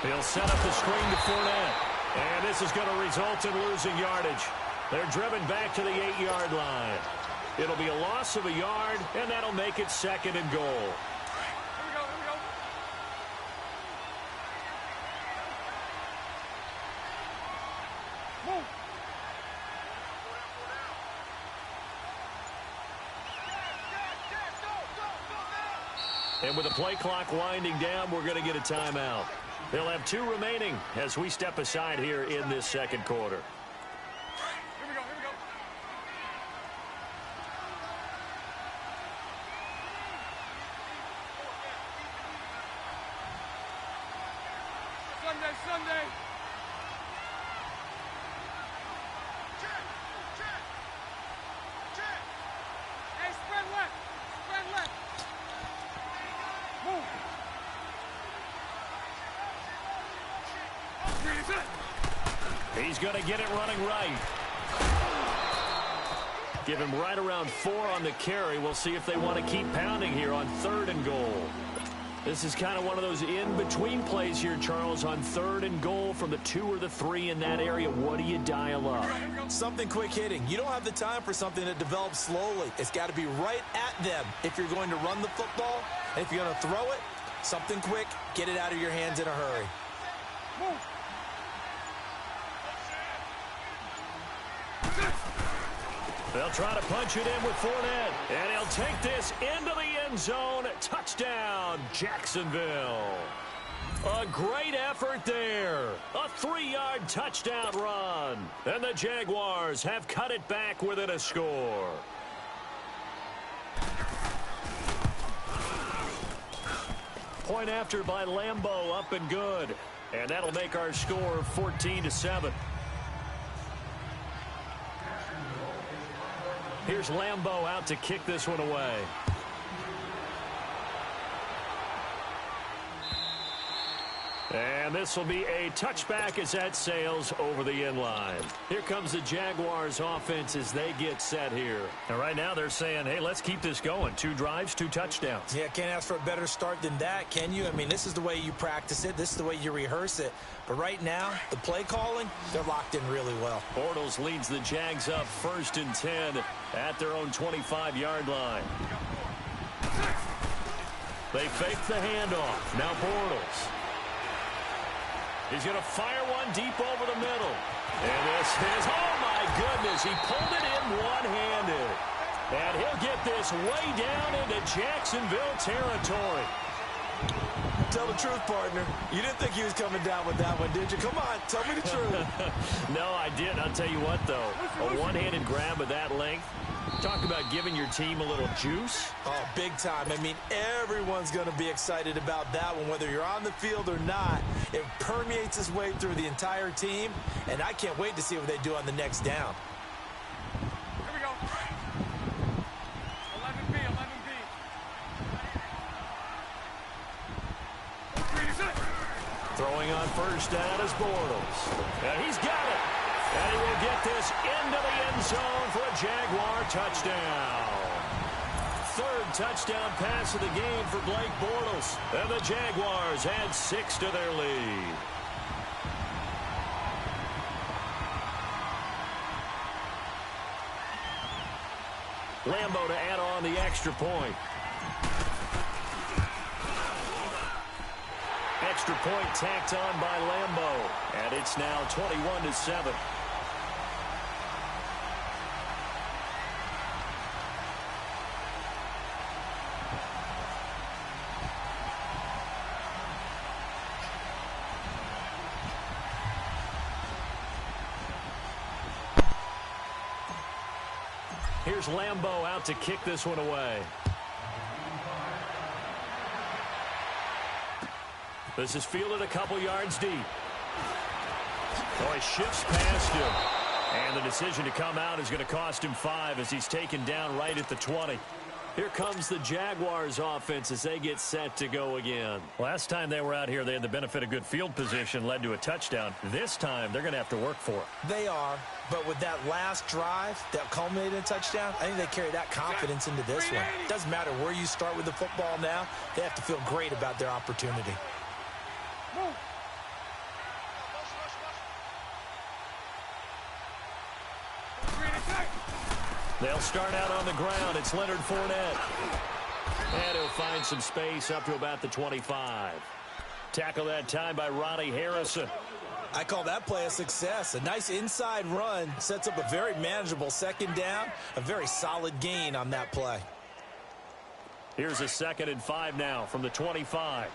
He'll set up the screen to Fournette. And this is going to result in losing yardage. They're driven back to the 8-yard line. It'll be a loss of a yard, and that'll make it 2nd and goal. And with the play clock winding down, we're going to get a timeout. They'll have 2 remaining as we step aside here in this 2nd quarter. Here we go. Sunday. Check. Hey, spread left. Move. He's going to get it running right. Give him right around 4 on the carry. We'll see if they want to keep pounding here on 3rd and goal. This is kind of one of those in-between plays here, Charles, on 3rd and goal from the 2 or the 3 in that area. What do you dial up? Something quick hitting. You don't have the time for something that develops slowly. It's got to be right at them if you're going to run the football. And if you're going to throw it, something quick, get it out of your hands in a hurry. Move. They'll try to punch it in with Fournette. And he'll take this into the end zone. Touchdown, Jacksonville. A great effort there. A 3-yard touchdown run. And the Jaguars have cut it back within a score. Point after by Lambeau, up and good. And that'll make our score 14-7. Here's Lambeau out to kick this one away. And this will be a touchback as that sails over the end line. Here comes the Jaguars offense as they get set here. And right now they're saying, hey, let's keep this going. 2 drives, 2 touchdowns. Yeah, can't ask for a better start than that, can you? I mean, this is the way you practice it. This is the way you rehearse it. But right now, the play calling, they're locked in really well. Bortles leads the Jags up 1st and 10 at their own 25-yard line. They fake the handoff. Now Bortles. He's going to fire one deep over the middle. And this is, oh my goodness, he pulled it in one-handed. And he'll get this way down into Jacksonville territory. Tell the truth, partner. You didn't think he was coming down with that one, did you? Come on, tell me the truth. No, I didn't. I'll tell you what, though. A one-handed grab of that length. Talk about giving your team a little juice. Oh, big time. I mean, everyone's going to be excited about that one, whether you're on the field or not. It permeates its way through the entire team, and I can't wait to see what they do on the next down. Here we go. 11B. Throwing on 1st down is Bortles. And he's got it. And he will get this into the end zone for a Jaguar touchdown. 3rd touchdown pass of the game for Blake Bortles. And the Jaguars add 6 to their lead. Lambeau to add on the extra point. Extra point tacked on by Lambeau. And it's now 21-7. Here's Lambeau out to kick this one away. This is fielded a couple yards deep. Oh, he shifts past him. And the decision to come out is going to cost him 5 as he's taken down right at the 20. Here comes the Jaguars offense as they get set to go again. Last time they were out here, they had the benefit of good field position, led to a touchdown. This time, they're going to have to work for it. They are, but with that last drive that culminated in a touchdown, I think they carry that confidence into this one. It doesn't matter where you start with the football now. They have to feel great about their opportunity. Move. They'll start out on the ground. It's Leonard Fournette. And he'll find some space up to about the 25. Tackle that time by Ronnie Harrison. I call that play a success. A nice inside run sets up a very manageable second down. A very solid gain on that play. Here's a 2nd and 5 now from the 25.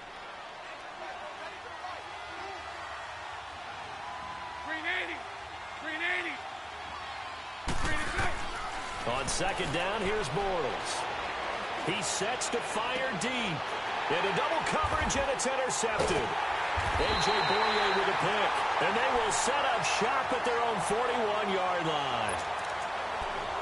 On 2nd down, here's Bortles. He sets to fire deep. Into double coverage, and it's intercepted. A.J. Boye with a pick. And they will set up shop at their own 41-yard line.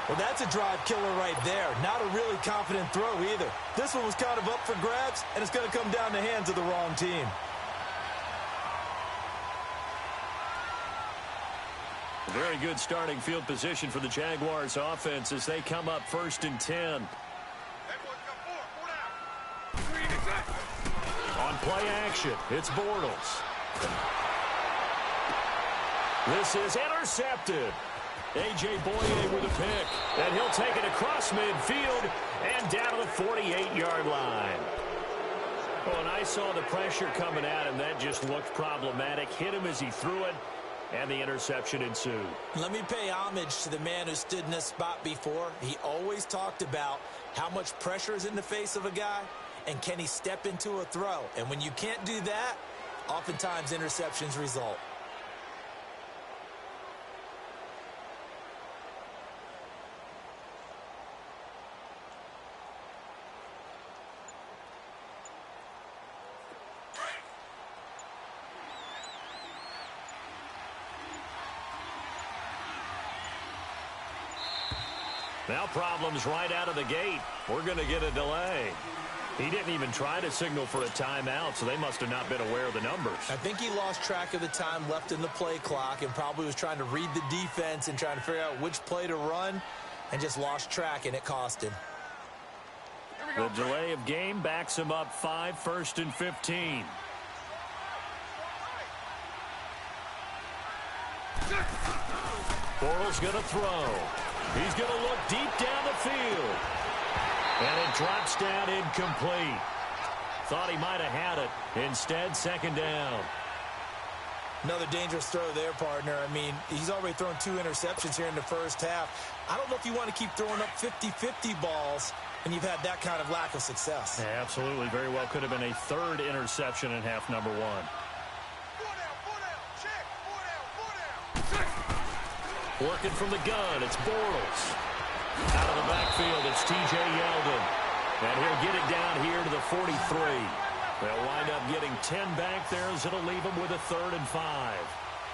Well, that's a drive killer right there. Not a really confident throw either. This one was kind of up for grabs, and it's going to come down the hands of the wrong team. Very good starting field position for the Jaguars offense as they come up 1st and 10. On play action, it's Bortles. This is intercepted. A.J. Boye with a pick. And he'll take it across midfield and down to the 48-yard line. Oh, and I saw the pressure coming at him. That just looked problematic. Hit him as he threw it. And the interception ensued. Let me pay homage to the man who stood in this spot before. He always talked about how much pressure is in the face of a guy, and can he step into a throw. And when you can't do that, oftentimes interceptions result. Now problems right out of the gate. We're going to get a delay. He didn't even try to signal for a timeout, so they must have not been aware of the numbers. I think he lost track of the time left in the play clock and probably was trying to read the defense and trying to figure out which play to run and just lost track, and it cost him. The delay of game backs him up 5, 1st and 15. Bortles going to throw. He's going to look deep down the field. And it drops down incomplete. Thought he might have had it. Instead, 2nd down. Another dangerous throw there, partner. I mean, he's already thrown 2 interceptions here in the first half. I don't know if you want to keep throwing up 50-50 balls when you've had that kind of lack of success. Yeah, absolutely. Very well could have been a 3rd interception in half number 1. Working from the gun, it's Bortles. Out of the backfield, it's T.J. Yeldon. And he'll get it down here to the 43. They'll wind up getting 10 back there as it'll leave them with a 3rd and 5.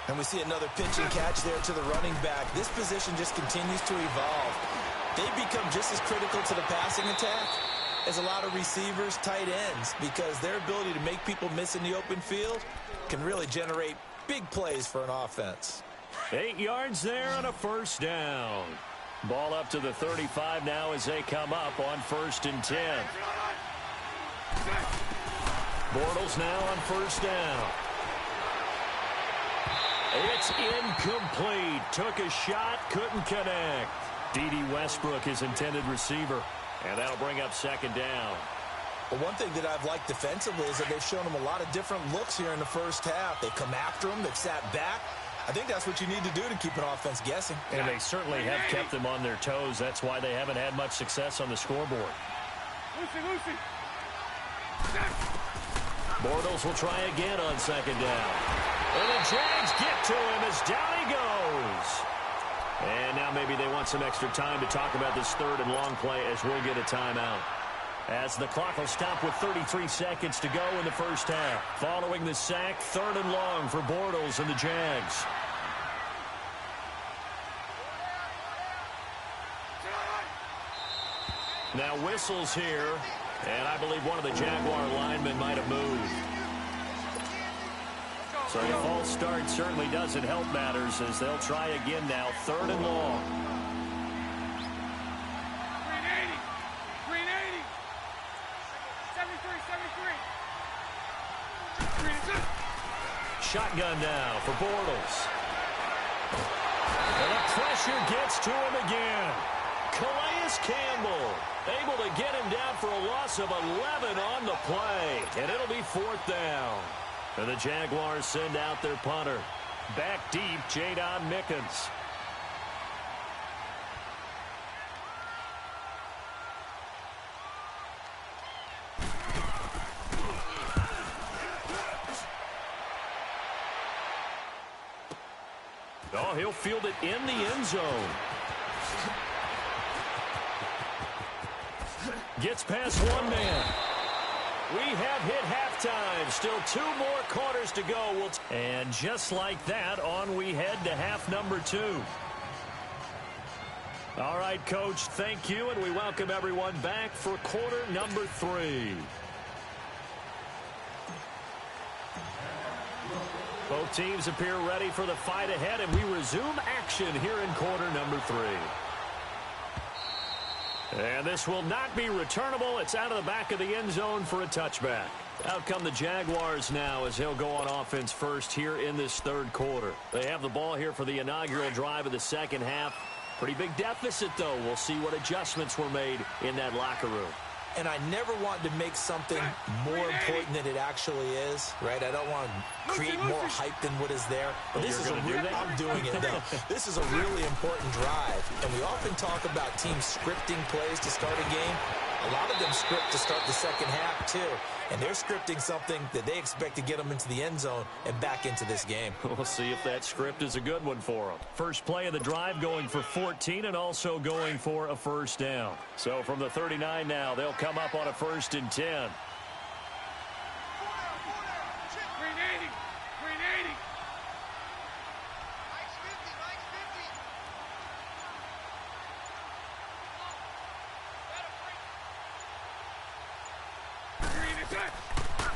And we see another pitch and catch there to the running back. This position just continues to evolve. They've become just as critical to the passing attack as a lot of receivers, tight ends, because their ability to make people miss in the open field can really generate big plays for an offense. 8 yards there on a 1st down. Ball up to the 35 now as they come up on 1st and 10. Bortles now on 1st down. It's incomplete. Took a shot, couldn't connect. D.D. Westbrook, his intended receiver. And that'll bring up 2nd down. Well, one thing that I've liked defensively is that they've shown him a lot of different looks here in the first half. They've come after him. They've sat back. I think that's what you need to do to keep an offense guessing. And they certainly have kept them on their toes. That's why they haven't had much success on the scoreboard. Lucy. Bortles will try again on 2nd down. And the Jags get to him as down he goes. And now maybe they want some extra time to talk about this 3rd and long play as we'll get a timeout. As the clock will stop with 33 seconds to go in the first half. Following the sack, 3rd and long for Bortles and the Jags. Now whistles here, and I believe one of the Jaguar linemen might have moved. So the false start certainly doesn't help matters as they'll try again now, 3rd and long. Green 80. Green 80. 73, 73. Green 2. Shotgun now for Bortles. And the pressure gets to him again. Calais Campbell able to get him down for a loss of 11 on the play. And it'll be 4th down. And the Jaguars send out their punter. Back deep, Jadon Mickens. Oh, he'll field it in the end zone. Gets past one man. We have hit halftime. Still 2 more quarters to go. And just like that, on we head to half number 2. All right, Coach, thank you, and we welcome everyone back for quarter number 3. Both teams appear ready for the fight ahead, and we resume action here in quarter number 3. And this will not be returnable. It's out of the back of the end zone for a touchback. Out come the Jaguars now as they'll go on offense first here in this 3rd quarter. They have the ball here for the inaugural drive of the 2nd half. Pretty big deficit, though. We'll see what adjustments were made in that locker room. And I never want to make something more important than it actually is, right? I don't want to create more hype than what is there. But this is I'm doing it, though. This is a really important drive. And we often talk about teams scripting plays to start a game. A lot of them script to start the 2nd half, too. And they're scripting something that they expect to get them into the end zone and back into this game. We'll see if that script is a good one for them. First play of the drive going for 14 and also going for a 1st down. So from the 39 now, they'll come up on a 1st and 10. Green 80. Green 80.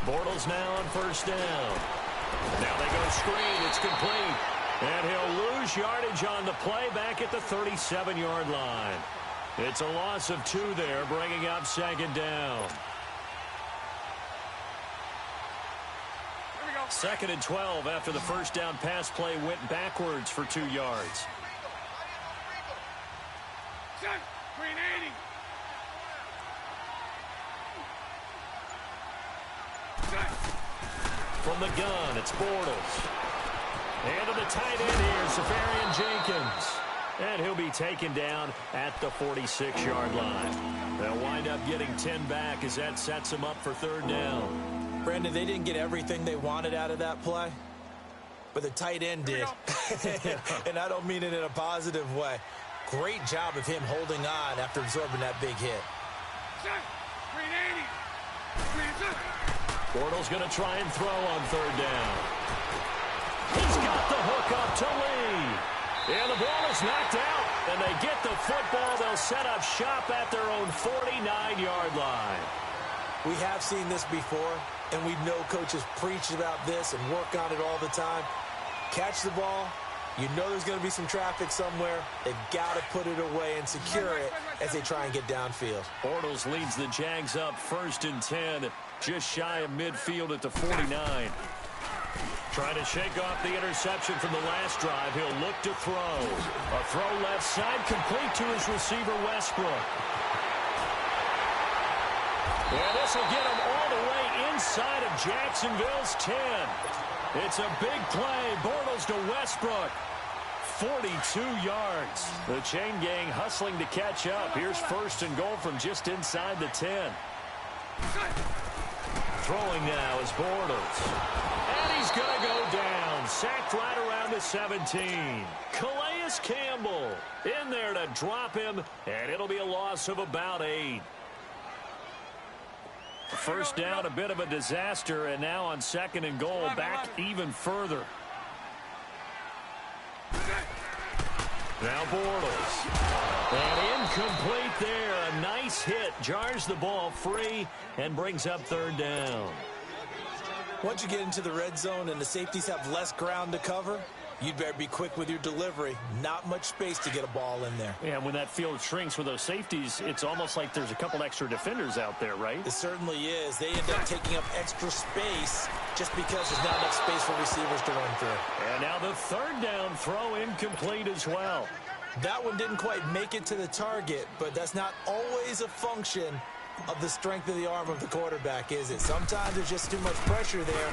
Bortles now on 1st down. Now they go screen. It's complete. And he'll lose yardage on the play back at the 37-yard line. It's a loss of 2 there, bringing up 2nd down. 2nd and 12 after the 1st down pass play went backwards for 2 yards. Green 80. From the gun, it's Bortles. And to the tight end here, Safarian Jenkins. And he'll be taken down at the 46-yard line. They'll wind up getting 10 back as that sets them up for 3rd down. Brandon, they didn't get everything they wanted out of that play, but the tight end did. And I don't mean it in a positive way. Great job of him holding on after absorbing that big hit. Green 80. Green 2. Bortles going to try and throw on 3rd down. He's got the hook up to Lee. And the ball is knocked out. And they get the football. They'll set up shop at their own 49-yard line. We have seen this before, and we know coaches preach about this and work on it all the time. Catch the ball. You know there's going to be some traffic somewhere. They've got to put it away and secure it as they try and get downfield. Bortles leads the Jags up 1st and 10, just shy of midfield at the 49. Trying to shake off the interception from the last drive. He'll look to throw. A throw left side, complete to his receiver, Westbrook. And this will get him all the way inside of Jacksonville's 10. It's a big play. Bortles to Westbrook. 42 yards. The chain gang hustling to catch up. Here's 1st and goal from just inside the 10. Throwing now is Bortles. And he's going to go down. Sacked right around the 17. Calais Campbell in there to drop him. And it'll be a loss of about 8. 1st down, a bit of a disaster. And now on 2nd and goal, back even further. Now Bortles. And incomplete there. A nice base hit jars the ball free and brings up third down. Once you get into the red zone and the safeties have less ground to cover, you'd better be quick with your delivery. Not much space to get a ball in there. Yeah, when that field shrinks with those safeties, it's almost like there's a couple extra defenders out there, right? It certainly is. They end up taking up extra space just because there's not enough space for receivers to run through. And now the third down throw incomplete as well. That one didn't quite make it to the target, but that's not always a function of the strength of the arm of the quarterback, is it? Sometimes there's just too much pressure there.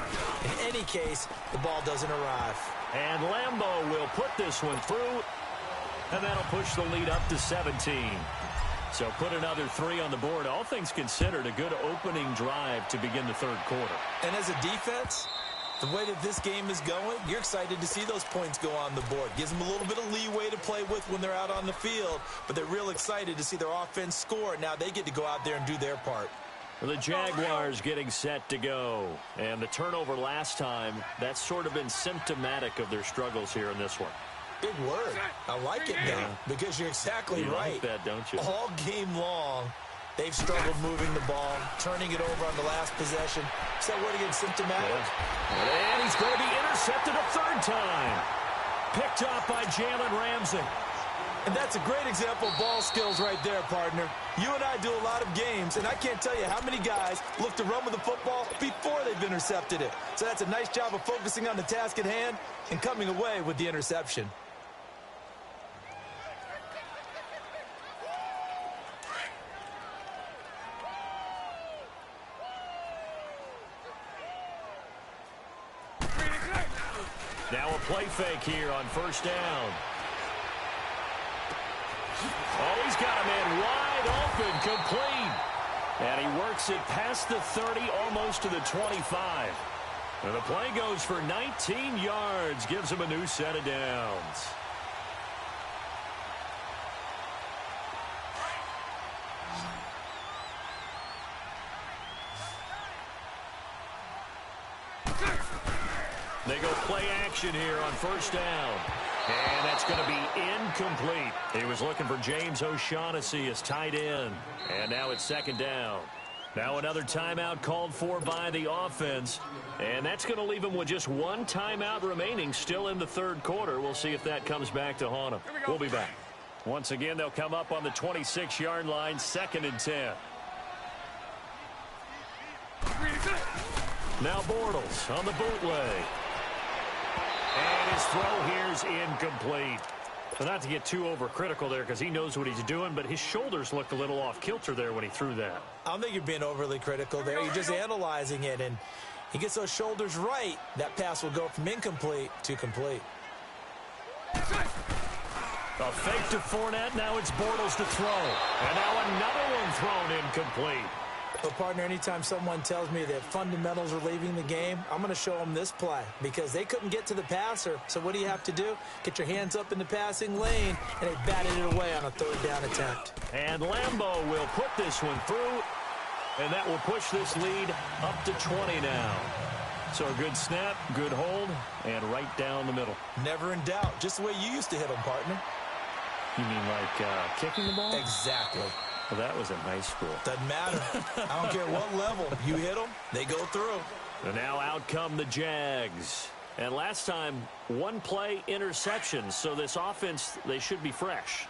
In any case, the ball doesn't arrive. And Lambeau will put this one through, and that'll push the lead up to 17. So put another 3 on the board. All things considered, a good opening drive to begin the third quarter. And as a defense, the way that this game is going, you're excited to see those points go on the board. Gives them a little bit of leeway to play with when they're out on the field, but they're real excited to see their offense score. Now they get to go out there and do their part. The Jaguars getting set to go. And the turnover last time, that's sort of been symptomatic of their struggles here in this one. Big word. I like it now because you're exactly right. Like that, don't you? All game long, they've struggled moving the ball, turning it over on the last possession. Is that word again, symptomatic? Yeah. And he's going to be intercepted a third time. Picked off by Jalen Ramsey. And that's a great example of ball skills right there, partner. You and I do a lot of games, and I can't tell you how many guys look to run with the football before they've intercepted it. So that's a nice job of focusing on the task at hand and coming away with the interception. Now a play fake here on first down. Oh, he's got a man wide open, complete. And he works it past the 30, almost to the 25. And the play goes for 19 yards, gives him a new set of downs. They go play action here on first down. And that's going to be incomplete. He was looking for James O'Shaughnessy as tight end. And now it's second down. Now another timeout called for by the offense. And that's going to leave him with just one timeout remaining still in the third quarter. We'll see if that comes back to haunt him. We'll be back. Once again, they'll come up on the 26-yard line, 2nd and 10. Now Bortles on the bootleg. And his throw here's incomplete. But not to get too overcritical there because he knows what he's doing, but his shoulders looked a little off kilter there when he threw that. I don't think you're being overly critical there. You're just analyzing it, and he gets those shoulders right. That pass will go from incomplete to complete. A fake to Fournette. Now it's Bortles to throw. And now another one thrown incomplete. But, partner, anytime someone tells me that fundamentals are leaving the game, I'm going to show them this play because they couldn't get to the passer. So what do you have to do? Get your hands up in the passing lane, and they batted it away on a third down attempt. And Lambeau will put this one through, and that will push this lead up to 20 now. So a good snap, good hold, and right down the middle. Never in doubt. Just the way you used to hit them, partner. You mean like kicking the ball? Exactly. Well, that was in high school. Doesn't matter. I don't care what level. You hit them, they go through. And now out come the Jags. And last time, one play interception. So this offense, they should be fresh.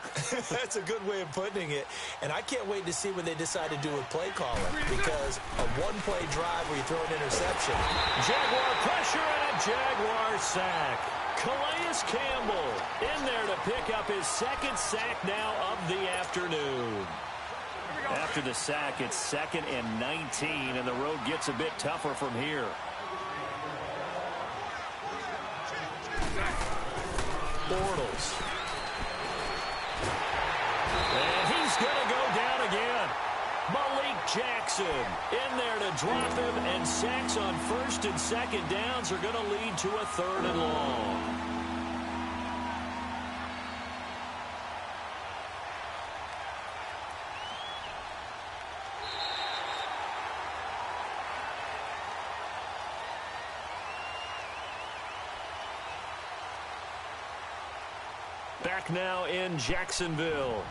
That's a good way of putting it. And I can't wait to see what they decide to do with play calling. Because a one-play drive where you throw an interception. Jaguar pressure and a Jaguar sack. Calais Campbell in there to pick up his second sack now of the afternoon. After the sack, it's 2nd and 19, and the road gets a bit tougher from here. Bortles. And he's going to go down again. Malik Jackson in there to drop him, and sacks on 1st and 2nd downs are going to lead to a 3rd and long. Back now in Jacksonville.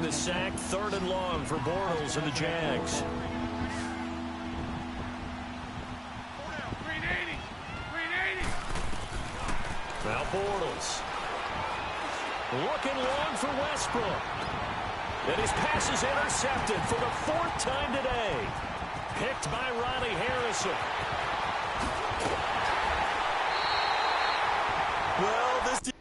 the sack. 3rd and long for Bortles and the Jags. Now Bortles. Looking long for Westbrook. And his pass is intercepted for the 4th time today. Picked by Ronnie Harrison. Well, this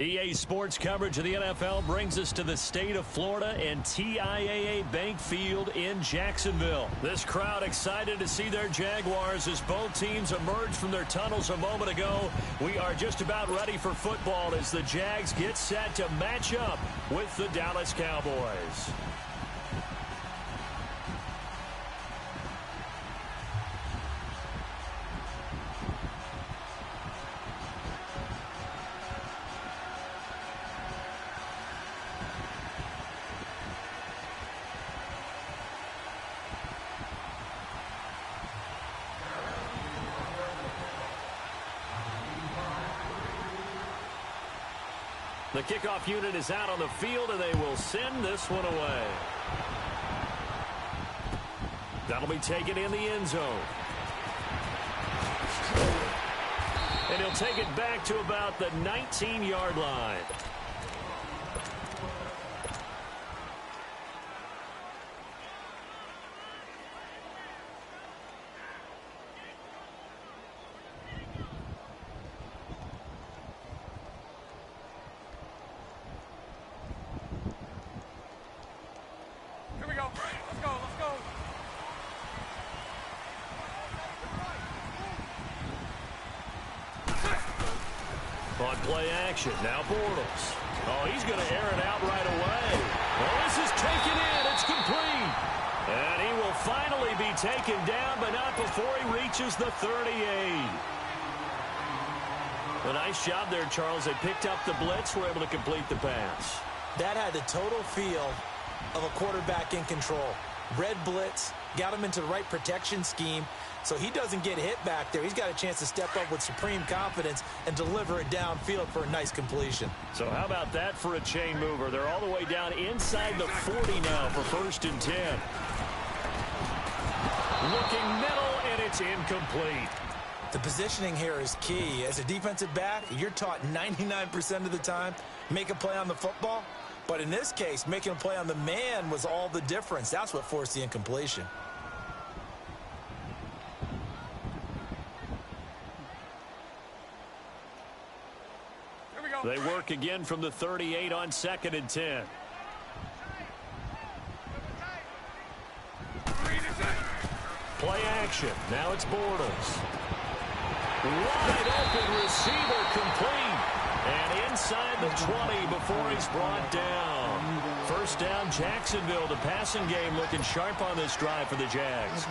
EA Sports coverage of the NFL brings us to the state of Florida and TIAA Bank Field in Jacksonville. This crowd excited to see their Jaguars as both teams emerged from their tunnels a moment ago. We are just about ready for football as the Jags get set to match up with the Dallas Cowboys. The kickoff unit is out on the field, and they will send this one away. That'll be taken in the end zone. And he'll take it back to about the 19-yard line. On play action, now Bortles. Oh, he's going to air it out right away. Well, this is taken in. It's complete. And he will finally be taken down, but not before he reaches the 38. A nice job there, Charles. They picked up the blitz, were able to complete the pass. That had the total feel of a quarterback in control. Red blitz, got him into the right protection scheme, so he doesn't get hit back there. He's got a chance to step up with supreme confidence and deliver it downfield for a nice completion. So how about that for a chain mover? They're all the way down inside the 40 now for 1st and 10. Looking middle, and it's incomplete. The positioning here is key. As a defensive back, you're taught 99% of the time, make a play on the football. But in this case, making a play on the man was all the difference. That's what forced the incompletion. They work again from the 38 on 2nd and 10. Play action. Now it's Bortles. Wide open receiver complete. And inside the 20 before he's brought down. First down, Jacksonville. The passing game looking sharp on this drive for the Jags.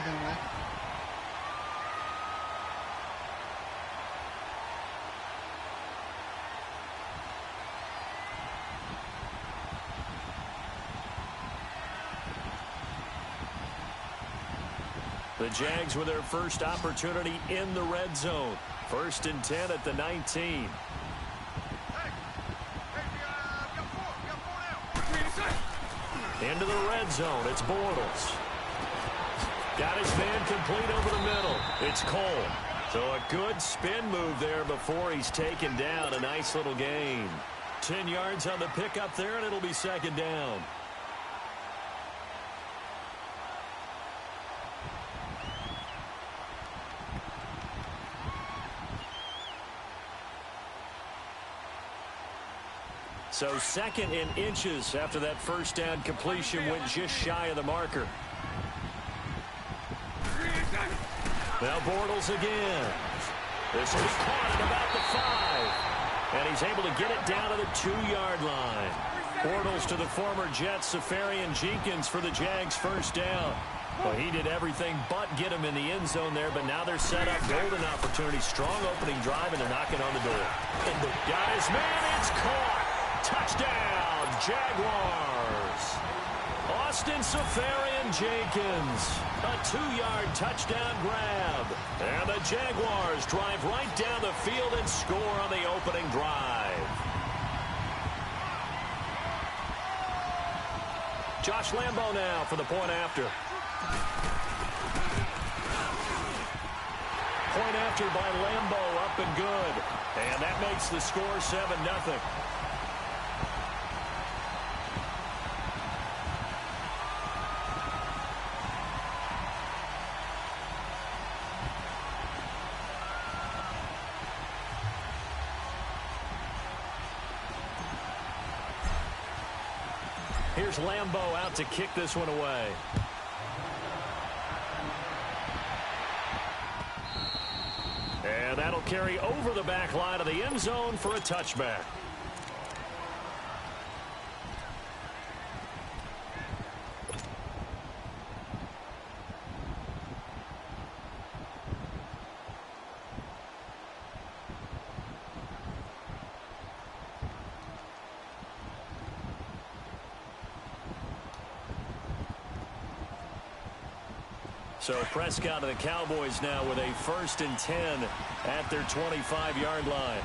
The Jags with their first opportunity in the red zone. 1st and 10 at the 19. Into the red zone. It's Bortles. Got his man complete over the middle. It's Cole. So a good spin move there before he's taken down. A nice little gain. 10 yards on the pickup there, and it'll be 2nd down. So 2nd in inches after that first down completion went just shy of the marker. Now Bortles again. This will be caught at about the 5. And he's able to get it down to the 2-yard line. Bortles to the former Jets, Safarian Jenkins for the Jags' first down. Well, he did everything but get him in the end zone there, but now they're set up. Golden opportunity, strong opening drive, and they're knocking on the door. And the guy's man, it's caught. Touchdown, Jaguars. Austin Safarian Jenkins. A 2-yard touchdown grab. And the Jaguars drive right down the field and score on the opening drive. Josh Lambo now for the point after. Point after by Lambo, up and good. And that makes the score 7-0. Here's Lambo out to kick this one away. And that'll carry over the back line of the end zone for a touchback. So Prescott and the Cowboys now with a 1st and 10 at their 25-yard line.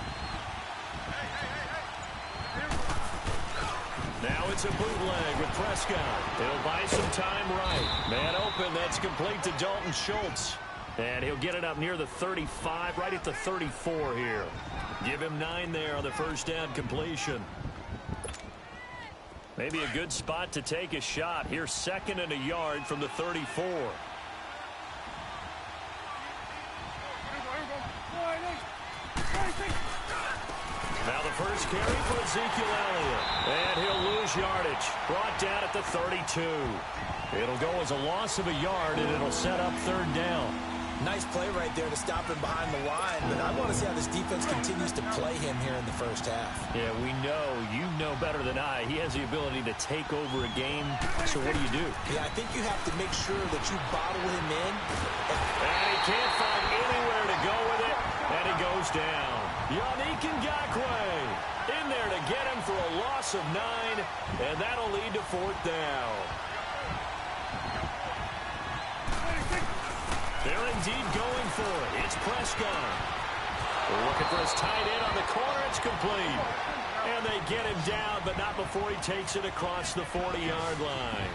Now it's a bootleg with Prescott. He'll buy some time right. Man open, that's complete to Dalton Schultz. And he'll get it up near the 35, right at the 34 here. Give him 9 there on the first down completion. Maybe a good spot to take a shot. Here's 2nd and a yard from the 34. Now the first carry for Ezekiel Elliott. And he'll lose yardage. Brought down at the 32. It'll go as a loss of a yard, and it'll set up 3rd down. Nice play right there to stop him behind the line, but I want to see how this defense continues to play him here in the first half. Yeah, we know. You know better than I. He has the ability to take over a game. So what do? Yeah, I think you have to make sure that you bottle him in. And he can't find anywhere to go with it, and he goes down. Yannick Ngakoue in there to get him for a loss of 9, and that'll lead to 4th down. They're indeed going for it. It's Prescott. They're looking for his tight end on the corner. It's complete. And they get him down, but not before he takes it across the 40-yard line.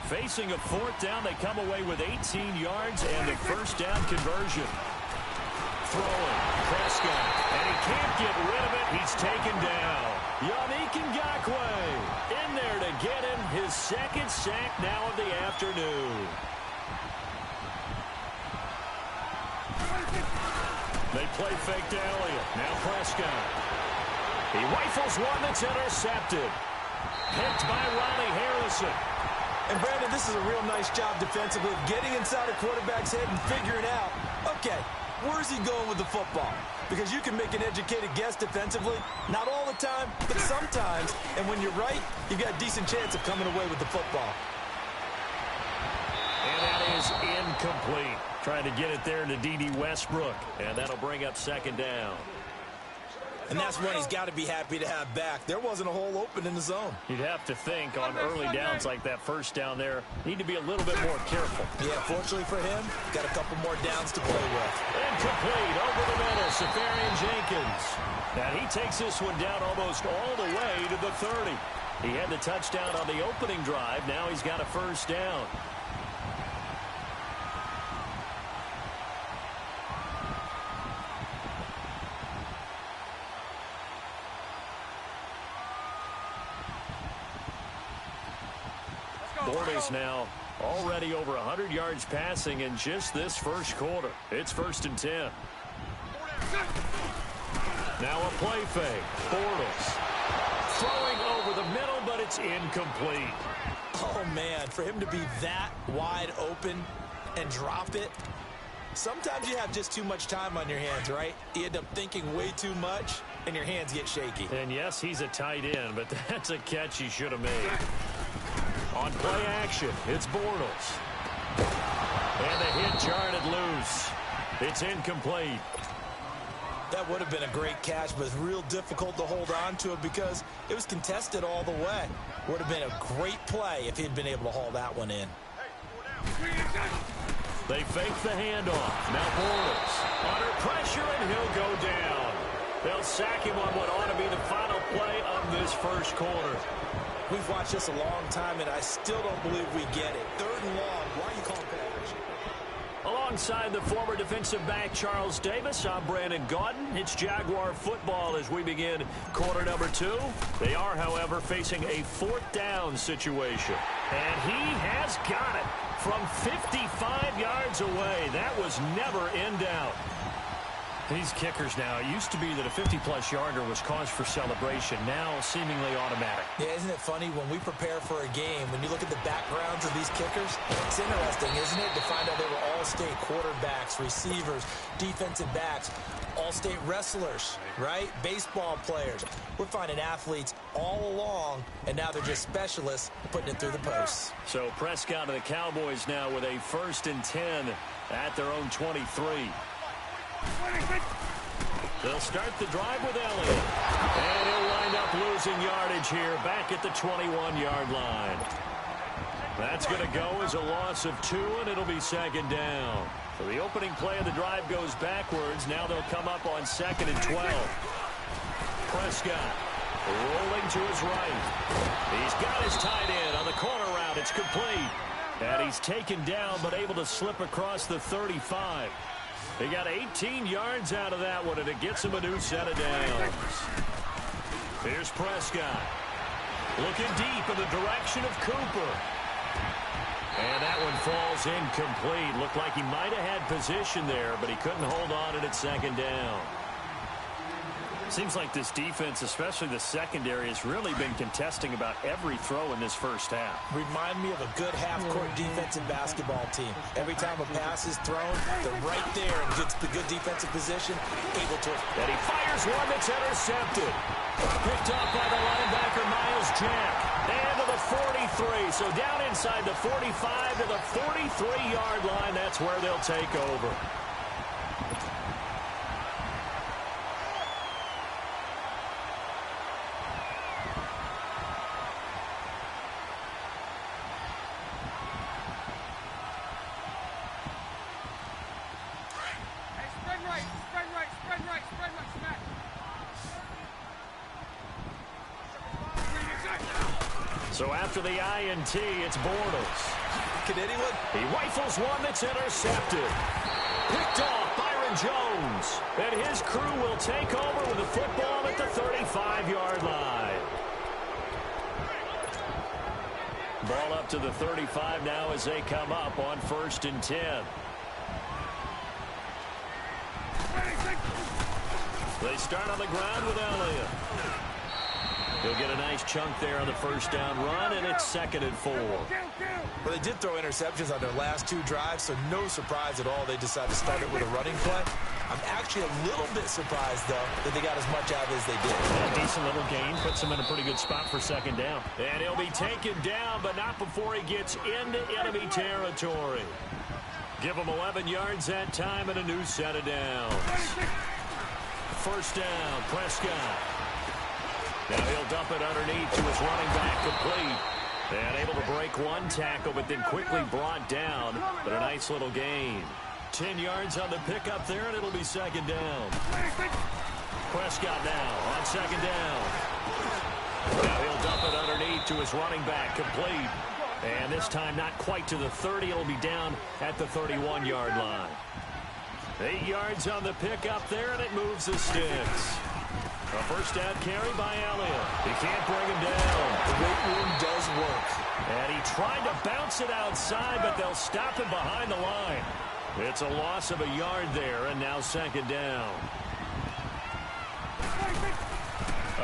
Facing a 4th down, they come away with 18 yards and the first down conversion. Throwing, Prescott, and he can't get rid of it. He's taken down. Yannick Ngakoue in there to get him his 2nd sack now of the afternoon. They play fake to Elliott. Now Prescott. He rifles one that's intercepted. Picked by Ronnie Harrison. And Brandon, this is a real nice job defensively of getting inside a quarterback's head and figuring out, okay, Where's he going with the football? Because you can make an educated guess defensively. Not all the time, but sometimes. And when you're right, you've got a decent chance of coming away with the football. And that is incomplete. Trying to get it there to D.D. Westbrook. And that'll bring up second down. And that's one he's got to be happy to have back. There wasn't a hole open in the zone. You'd have to think on early downs like that first down there, need to be a little bit more careful. Yeah, fortunately for him, got a couple more downs to play with. Incomplete over the middle, Safarian Jenkins. And he takes this one down almost all the way to the 30. He had the touchdown on the opening drive. Now he's got a first down. Bortles now already over 100 yards passing in just this first quarter. It's 1st and 10. Now a play fake. Bortles throwing over the middle, but it's incomplete. Oh, man, for him to be that wide open and drop it. Sometimes you have just too much time on your hands, right? You end up thinking way too much, and your hands get shaky. And yes, he's a tight end, but that's a catch he should have made. On play action, it's Bortles. And the hit jarred it loose. It's incomplete. That would have been a great catch, but it's real difficult to hold on to it because it was contested all the way. Would have been a great play if he'd been able to haul that one in. They fake the handoff. Now Bortles under pressure, and he'll go down. They'll sack him on what ought to be the final play of this first quarter. We've watched this a long time, and I still don't believe we get it. 3rd and long. Why are you calling play action? Alongside the former defensive back Charles Davis, I'm Brandon Gaudin. It's Jaguar football as we begin quarter number 2. They are, however, facing a 4th down situation. And he has got it from 55 yards away. That was never in doubt. These kickers now, it used to be that a 50-plus yarder was cause for celebration. Now seemingly automatic. Yeah, isn't it funny when we prepare for a game, when you look at the backgrounds of these kickers, it's interesting, isn't it, to find out they were all-state quarterbacks, receivers, defensive backs, all-state wrestlers, right? Baseball players. We're finding athletes all along, and now they're just specialists putting it through the posts. So Prescott and the Cowboys now with a 1st and 10 at their own 23. They'll start the drive with Elliott. And he'll wind up losing yardage here back at the 21-yard line. That's going to go as a loss of 2, and it'll be 2nd down. So the opening play of the drive goes backwards. Now they'll come up on 2nd and 12. Prescott rolling to his right. He's got his tight end on the corner route. It's complete. And he's taken down but able to slip across the 35. They got 18 yards out of that one, and it gets him a new set of downs. Here's Prescott. Looking deep in the direction of Cooper. And that one falls incomplete. Looked like he might have had position there, but he couldn't hold on it at 2nd down. Seems like this defense, especially the secondary, has really been contesting about every throw in this first half. Remind me of a good half-court defensive basketball team. Every time a pass is thrown, they're right there and gets the good defensive position, able to... And he fires one that's intercepted. Picked up by the linebacker, Miles Jack. And to the 43. So down inside the 45 to the 43-yard line. That's where they'll take over. So after the INT, it's Bortles. Can anyone? He rifles one that's intercepted. Picked off Byron Jones. And his crew will take over with the football at the 35-yard line. Ball up to the 35 now as they come up on 1st and 10. They start on the ground with Elliott. He'll get a nice chunk there on the first down run, and it's 2nd and 4. Well, they did throw interceptions on their last 2 drives, so no surprise at all they decided to start it with a running play. I'm actually a little bit surprised, though, that they got as much out of it as they did. Yeah, decent little gain. Puts him in a pretty good spot for second down. And he'll be taken down, but not before he gets into enemy territory. Give him 11 yards that time and a new set of downs. First down, Prescott. Now he'll dump it underneath to his running back, complete. And able to break one tackle, but then quickly brought down. But a nice little gain. 10 yards on the pickup there, and it'll be second down. Prescott now on second down. Now he'll dump it underneath to his running back, complete. And this time not quite to the 30. It'll be down at the 31-yard line. 8 yards on the pickup there, and it moves the sticks. A first down carry by Elliott. He can't bring him down. The weight room does work. And he tried to bounce it outside, but they'll stop him behind the line. It's a loss of a yard there, and now second down.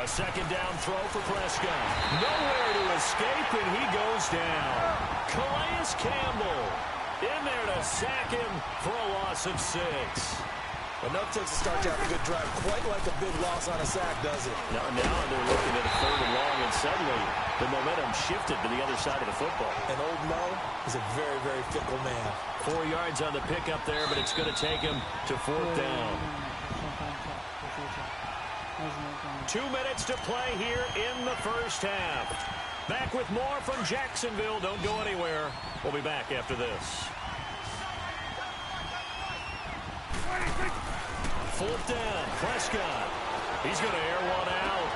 A second down throw for Prescott. Nowhere to escape, and he goes down. Calais Campbell in there to sack him for a loss of 6. Enough takes to start out a good drive. Quite like a big loss on a sack, does it? Now they're looking at a third and long, and suddenly the momentum shifted to the other side of the football. And old Mo is a very, very fickle man. 4 yards on the pickup there, but it's going to take him to fourth down. 2 minutes to play here in the first half. Back with more from Jacksonville. Don't go anywhere. We'll be back after this. Fourth down, Prescott. He's going to air one out.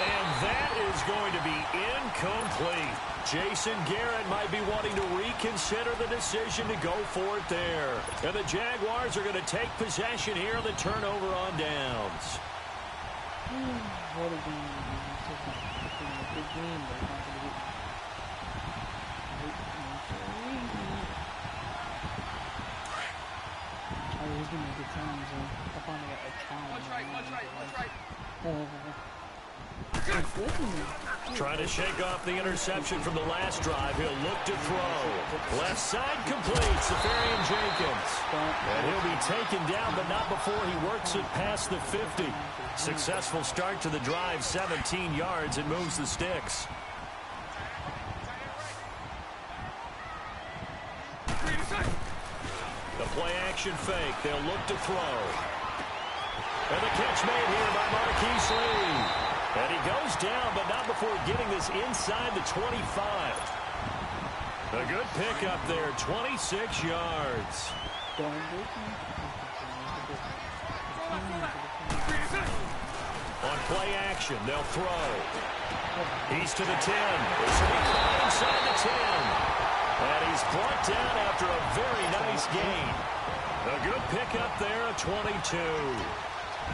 And that is going to be incomplete. Jason Garrett might be wanting to reconsider the decision to go for it there. And the Jaguars are going to take possession here on the turnover on downs. Trying to shake off the interception from the last drive. He'll look to throw. Left side complete. Safarian Jenkins. And he'll be taken down, but not before he works it past the 50. Successful start to the drive. 17 yards. It moves the sticks. The play action fake. They'll look to throw. And the catch made here by Marquise Lee. And he goes down, but not before getting this inside the 25. A good pickup there, 26 yards. On play action, they'll throw. He's to the 10. This will be caught inside the 10. And he's brought down after a very nice gain. A good pickup there, a 22.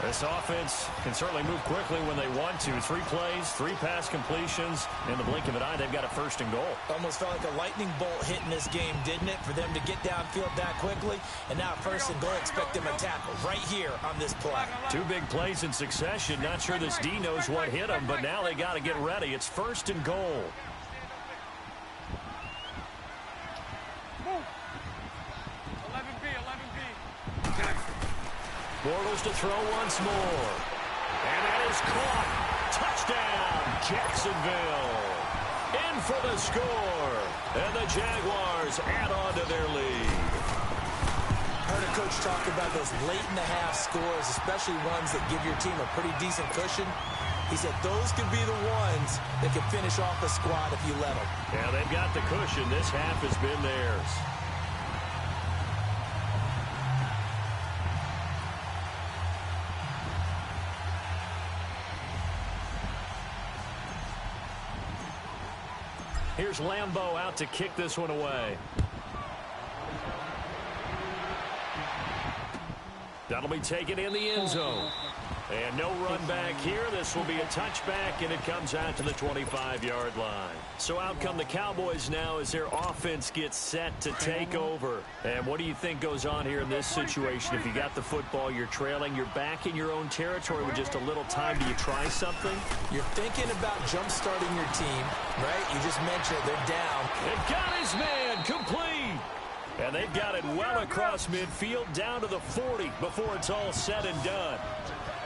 This offense can certainly move quickly when they want to. 3 plays, 3 pass completions. In the blink of an eye, they've got a first and goal. Almost felt like a lightning bolt hit in this game, didn't it? For them to get downfield that quickly. And now first and goal, expect them to tackle right here on this play. 2 big plays in succession. Not sure this D knows what hit them, but now they got to get ready. It's first and goal. Bortles to throw once more. And that is caught. Touchdown, Jacksonville. In for the score. And the Jaguars add on to their lead. Heard a coach talk about those late-in-the-half scores, especially ones that give your team a pretty decent cushion. He said those could be the ones that can finish off a squad if you let them. Yeah, they've got the cushion. This half has been theirs. Here's Lambeau out to kick this one away. That'll be taken in the end zone. And no run back here. This will be a touchback, and it comes out to the 25-yard line. So out come the Cowboys now as their offense gets set to take over. And what do you think goes on here in this situation? If you got the football, you're trailing, you're back in your own territory with just a little time. Do you try something? You're thinking about jump-starting your team, right? You just mentioned they're down. And got his man complete. And they've got it well across midfield down to the 40 before it's all said and done.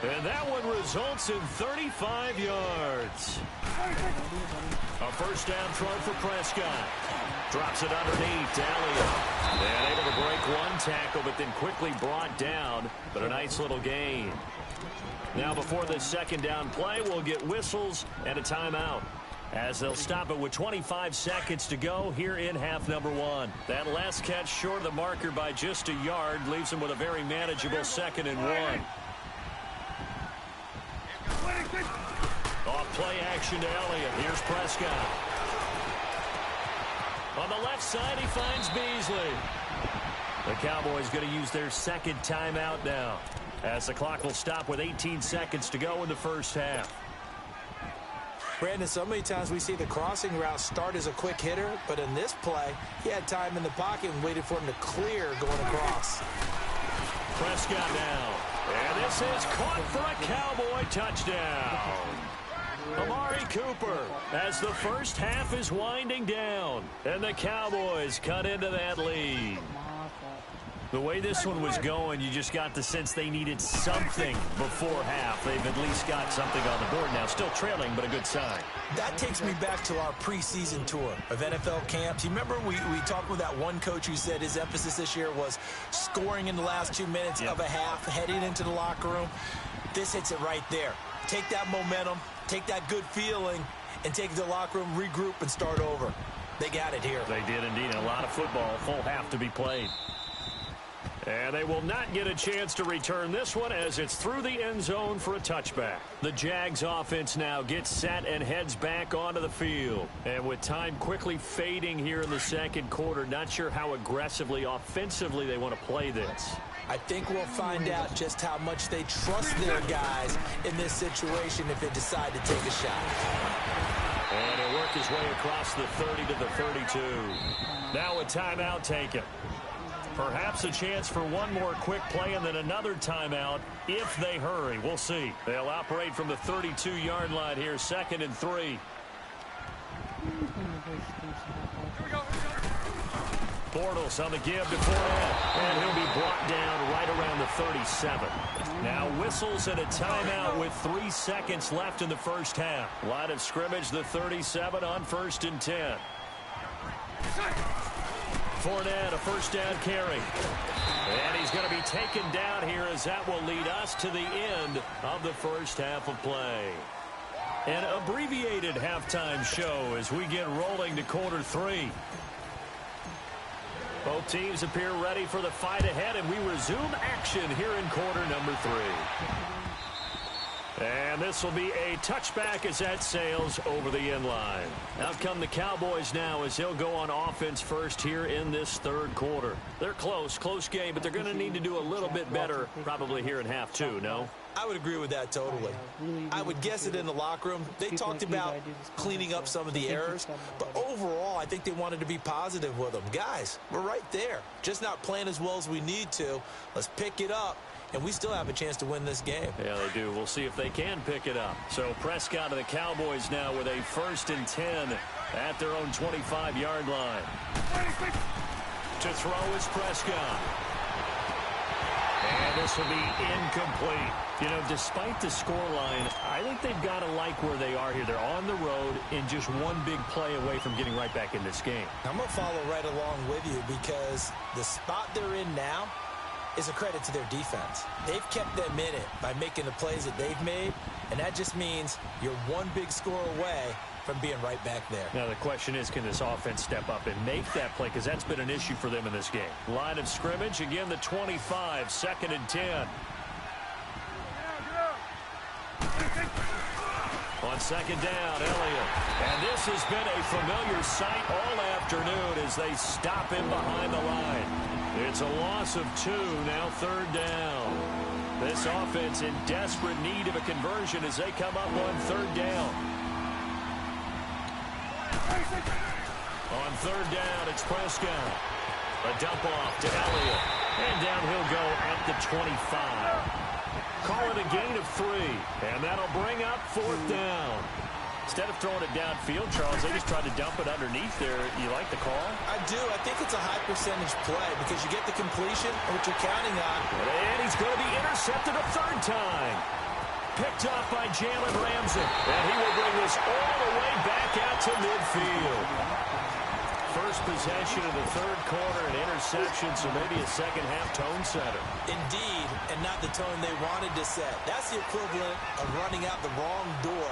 And that one results in 35 yards. A first down throw for Prescott. Drops it underneath to Elliott. And able to break one tackle, but then quickly brought down. But a nice little gain. Now before this second down play, we'll get whistles and a timeout, as they'll stop it with 25 seconds to go here in half number one. That last catch short of the marker by just a yard leaves them with a very manageable 2nd and 1. Off play action to Elliott. Here's Prescott. On the left side, he finds Beasley. The Cowboys going to use their second timeout now, as the clock will stop with 18 seconds to go in the first half. Brandon, so many times we see the crossing route start as a quick hitter, but in this play, he had time in the pocket and waited for him to clear going across. Prescott now. And this is caught for a Cowboy touchdown. Amari Cooper, as the first half is winding down, and the Cowboys cut into that lead. The way this one was going, you just got the sense they needed something before half. They've at least got something on the board now. Still trailing, but a good sign. That takes me back to our preseason tour of NFL camps. You remember we talked with that one coach who said his emphasis this year was scoring in the last 2 minutes of a half, heading into the locker room. This hits it right there. Take that momentum, take that good feeling, and take it to the locker room, regroup, and start over. They got it here. They did indeed. A lot of football, full half to be played. And they will not get a chance to return this one, as it's through the end zone for a touchback. The Jags offense now gets set and heads back onto the field. And with time quickly fading here in the second quarter, not sure how aggressively, offensively they want to play this. I think we'll find out just how much they trust their guys in this situation if they decide to take a shot. And he'll work his way across the 30 to the 32. Now a timeout taken. Perhaps a chance for one more quick play and then another timeout if they hurry. We'll see. They'll operate from the 32-yard line here, 2nd and 3. Bortles on the give to Fournette, and he'll be brought down right around the 37. Now whistles and a timeout with 3 seconds left in the first half. Line of scrimmage, the 37 on 1st and 10. Fournette, a first down carry. And he's going to be taken down here, as that will lead us to the end of the first half of play. An abbreviated halftime show as we get rolling to quarter 3. Both teams appear ready for the fight ahead, and we resume action here in quarter number 3. And this will be a touchback as that sails over the end line. Out come the Cowboys now, as they'll go on offense first here in this third quarter. They're close game, but they're going to need to do a little bit better probably here in half 2, no? I would agree with that totally. I would guess it in the locker room. They talked about cleaning up some of the errors, but overall, I think they wanted to be positive with them. Guys, we're right there. Just not playing as well as we need to. Let's pick it up, and we still have a chance to win this game. Yeah, they do. We'll see if they can pick it up. So Prescott and the Cowboys now with a 1st and 10 at their own 25-yard line. To throw is Prescott. And this will be incomplete. You know, despite the scoreline, I think they've got to like where they are here. They're on the road and just one big play away from getting right back in this game. I'm going to follow right along with you, because the spot they're in now is a credit to their defense. They've kept them in it by making the plays that they've made, and that just means you're one big score away from being right back there. Now the question is, can this offense step up and make that play? Because that's been an issue for them in this game. Line of scrimmage, again the 25, 2nd and 10. On 2nd down, Elliott. And this has been a familiar sight all afternoon as they stop him behind the line. It's a loss of 2, now 3rd down. This offense in desperate need of a conversion as they come up on 3rd down. On 3rd down, it's Prescott. A dump off to Elliott. And down he'll go at the 25. Call it a gain of 3. And that'll bring up 4th down. Instead of throwing it downfield, Charles, they just tried to dump it underneath there. You like the call? I do. I think it's a high percentage play because you get the completion, which you're counting on. And he's going to be intercepted a third time. Picked off by Jalen Ramsey. And he will bring this all the way back out to midfield. First possession of the third quarter, an interception, so maybe a second-half tone setter. Indeed, and not the tone they wanted to set. That's the equivalent of running out the wrong door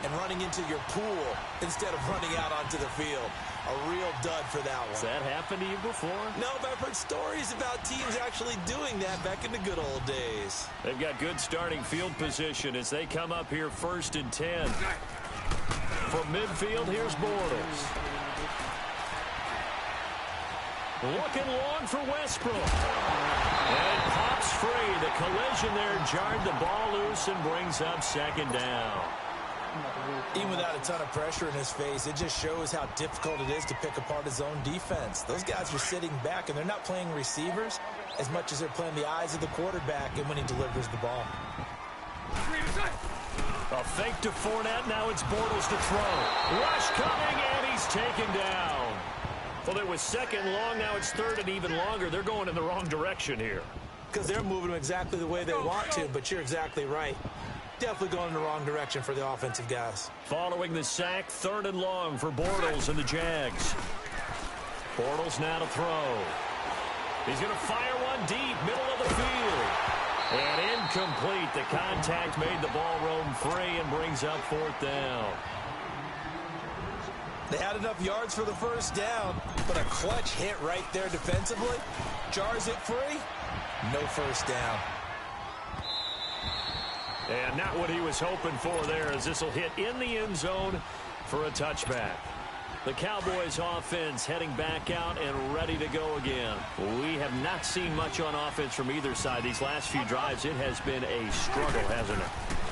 and running into your pool instead of running out onto the field. A real dud for that one. Has that happened to you before? No, but I've heard stories about teams actually doing that back in the good old days. They've got good starting field position as they come up here 1st and 10. From midfield, here's Bortles. Looking long for Westbrook. And it pops free. The collision there jarred the ball loose and brings up 2nd down. Even without a ton of pressure in his face, it just shows how difficult it is to pick apart his own defense. Those guys are sitting back, and they're not playing receivers as much as they're playing the eyes of the quarterback and when he delivers the ball. A fake to Fournette. Now it's Bortles to throw. Rush coming, and he's taken down. Well, it was 2nd long. Now it's 3rd and even longer. They're going in the wrong direction here. Because they're moving them exactly the way they want to, but you're exactly right. Definitely going in the wrong direction for the offensive guys. Following the sack, 3rd and long for Bortles and the Jags. Bortles now to throw. He's going to fire one deep, middle of the field. And incomplete. The contact made the ball roam free and brings up 4th down. They had enough yards for the 1st down, but a clutch hit right there defensively. Jars it free. No 1st down. And not what he was hoping for there, as this will hit in the end zone for a touchback. The Cowboys offense heading back out and ready to go again. We have not seen much on offense from either side. These last few drives, it has been a struggle, hasn't it?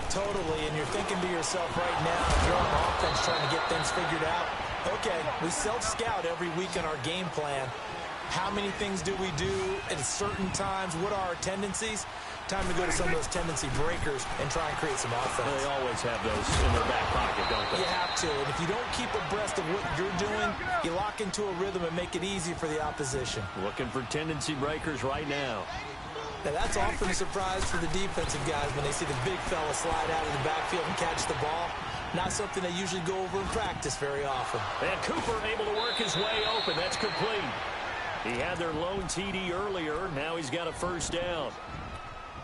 Totally, and you're thinking to yourself right now, if you're on offense trying to get things figured out, okay, we self-scout every week in our game plan. How many things do we do at certain times? What are our tendencies? Time to go to some of those tendency breakers and try and create some offense. They always have those in their back pocket, don't they? You have to, and if you don't keep abreast of what you're doing, you lock into a rhythm and make it easy for the opposition. Looking for tendency breakers right now. Now, that's often a surprise for the defensive guys when they see the big fella slide out of the backfield and catch the ball. Not something they usually go over in practice very often. And Cooper able to work his way open. That's complete. He had their lone TD earlier. Now he's got a 1st down.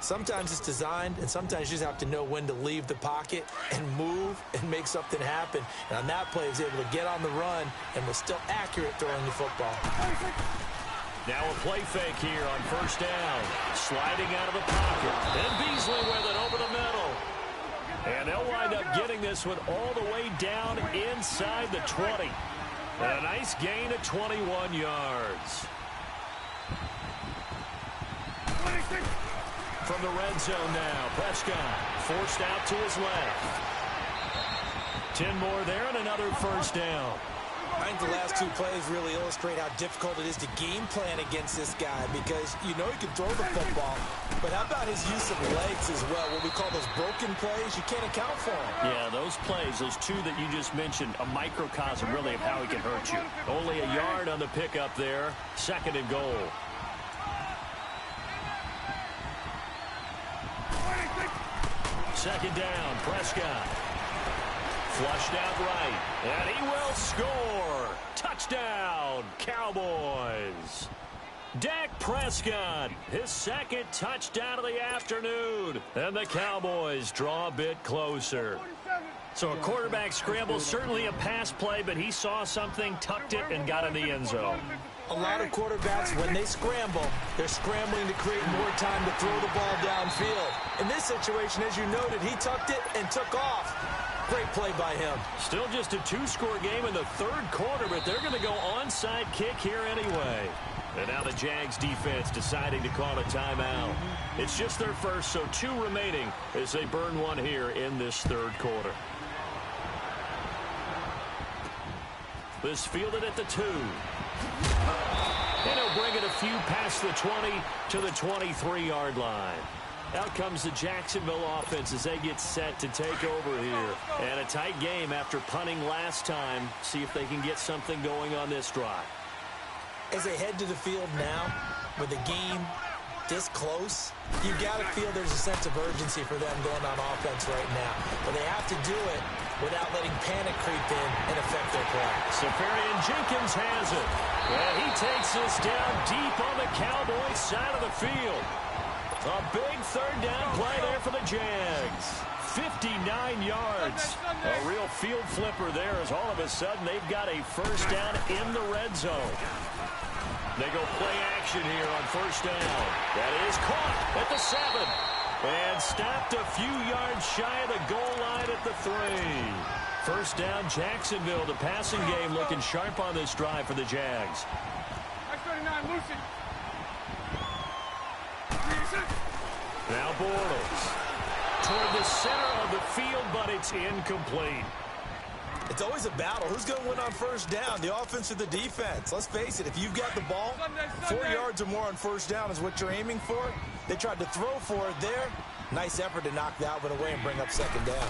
Sometimes it's designed, and sometimes you just have to know when to leave the pocket and move and make something happen. And on that play, he was able to get on the run and was still accurate throwing the football. Now a play fake here on 1st down. Sliding out of the pocket. And Beasley with it over the middle. And they'll wind up getting this one all the way down inside the 20. And a nice gain of 21 yards. From the red zone now, Prescott forced out to his left. 10 more there and another 1st down. I think the last 2 plays really illustrate how difficult it is to game plan against this guy because you know he can throw the football, but how about his use of legs as well? What we call those broken plays, you can't account for them. Yeah, those plays, those 2 that you just mentioned, a microcosm really of how he can hurt you. Only a yard on the pickup there, 2nd and goal. Second down, Prescott. Flushed out right, and he will score. Touchdown, Cowboys. Dak Prescott, his 2nd touchdown of the afternoon. And the Cowboys draw a bit closer. So a quarterback scramble, certainly a pass play, but he saw something, tucked it, and got in the end zone. A lot of quarterbacks, when they scramble, they're scrambling to create more time to throw the ball downfield. In this situation, as you noted, he tucked it and took off. Great play by him. Still just a 2-score game in the 3rd quarter, but they're going to go onside kick here anyway. And now the Jags defense deciding to call a timeout. It's just their 1st, so 2 remaining as they burn one here in this 3rd quarter. This fielded at the 2. And he'll bring it a few past the 20 to the 23-yard line. Out comes the Jacksonville offense as they get set to take over here. And a tight game after punting last time. See if they can get something going on this drive. As they head to the field now, with the game this close, you've got to feel there's a sense of urgency for them going on offense right now. But they have to do it without letting panic creep in and affect their play. Safarian Jenkins has it. And he takes this down deep on the Cowboys side of the field. A big third down play there for the Jags. 59 yards. A real field flipper there as all of a sudden they've got a first down in the red zone. They go play action here on first down. That is caught at the 7. And stopped a few yards shy of the goal line at the 3. First down, Jacksonville. The passing game looking sharp on this drive for the Jags. Now Bortles. Toward the center of the field, but it's incomplete. It's always a battle. Who's going to win on first down, the offense or the defense? Let's face it, if you've got the ball, 4 yards or more on first down is what you're aiming for. They tried to throw for it there. Nice effort to knock that one away and bring up second down.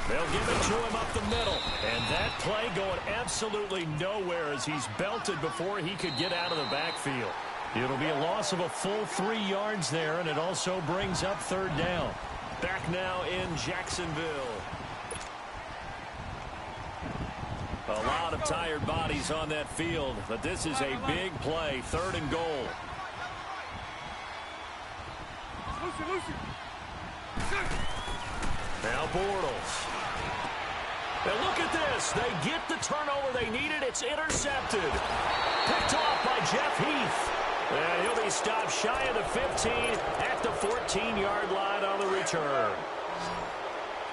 They'll give it to him up the middle. And that play going absolutely nowhere as he's belted before he could get out of the backfield. It'll be a loss of a full 3 yards there, and it also brings up third down. Back now in Jacksonville. A lot of tired bodies on that field, but this is a big play, 3rd and goal. Now Bortles. And look at this. They get the turnover they needed. It's intercepted. Picked off by Jeff Heath. And he'll be stopped shy of the 15 at the 14-yard line on the return.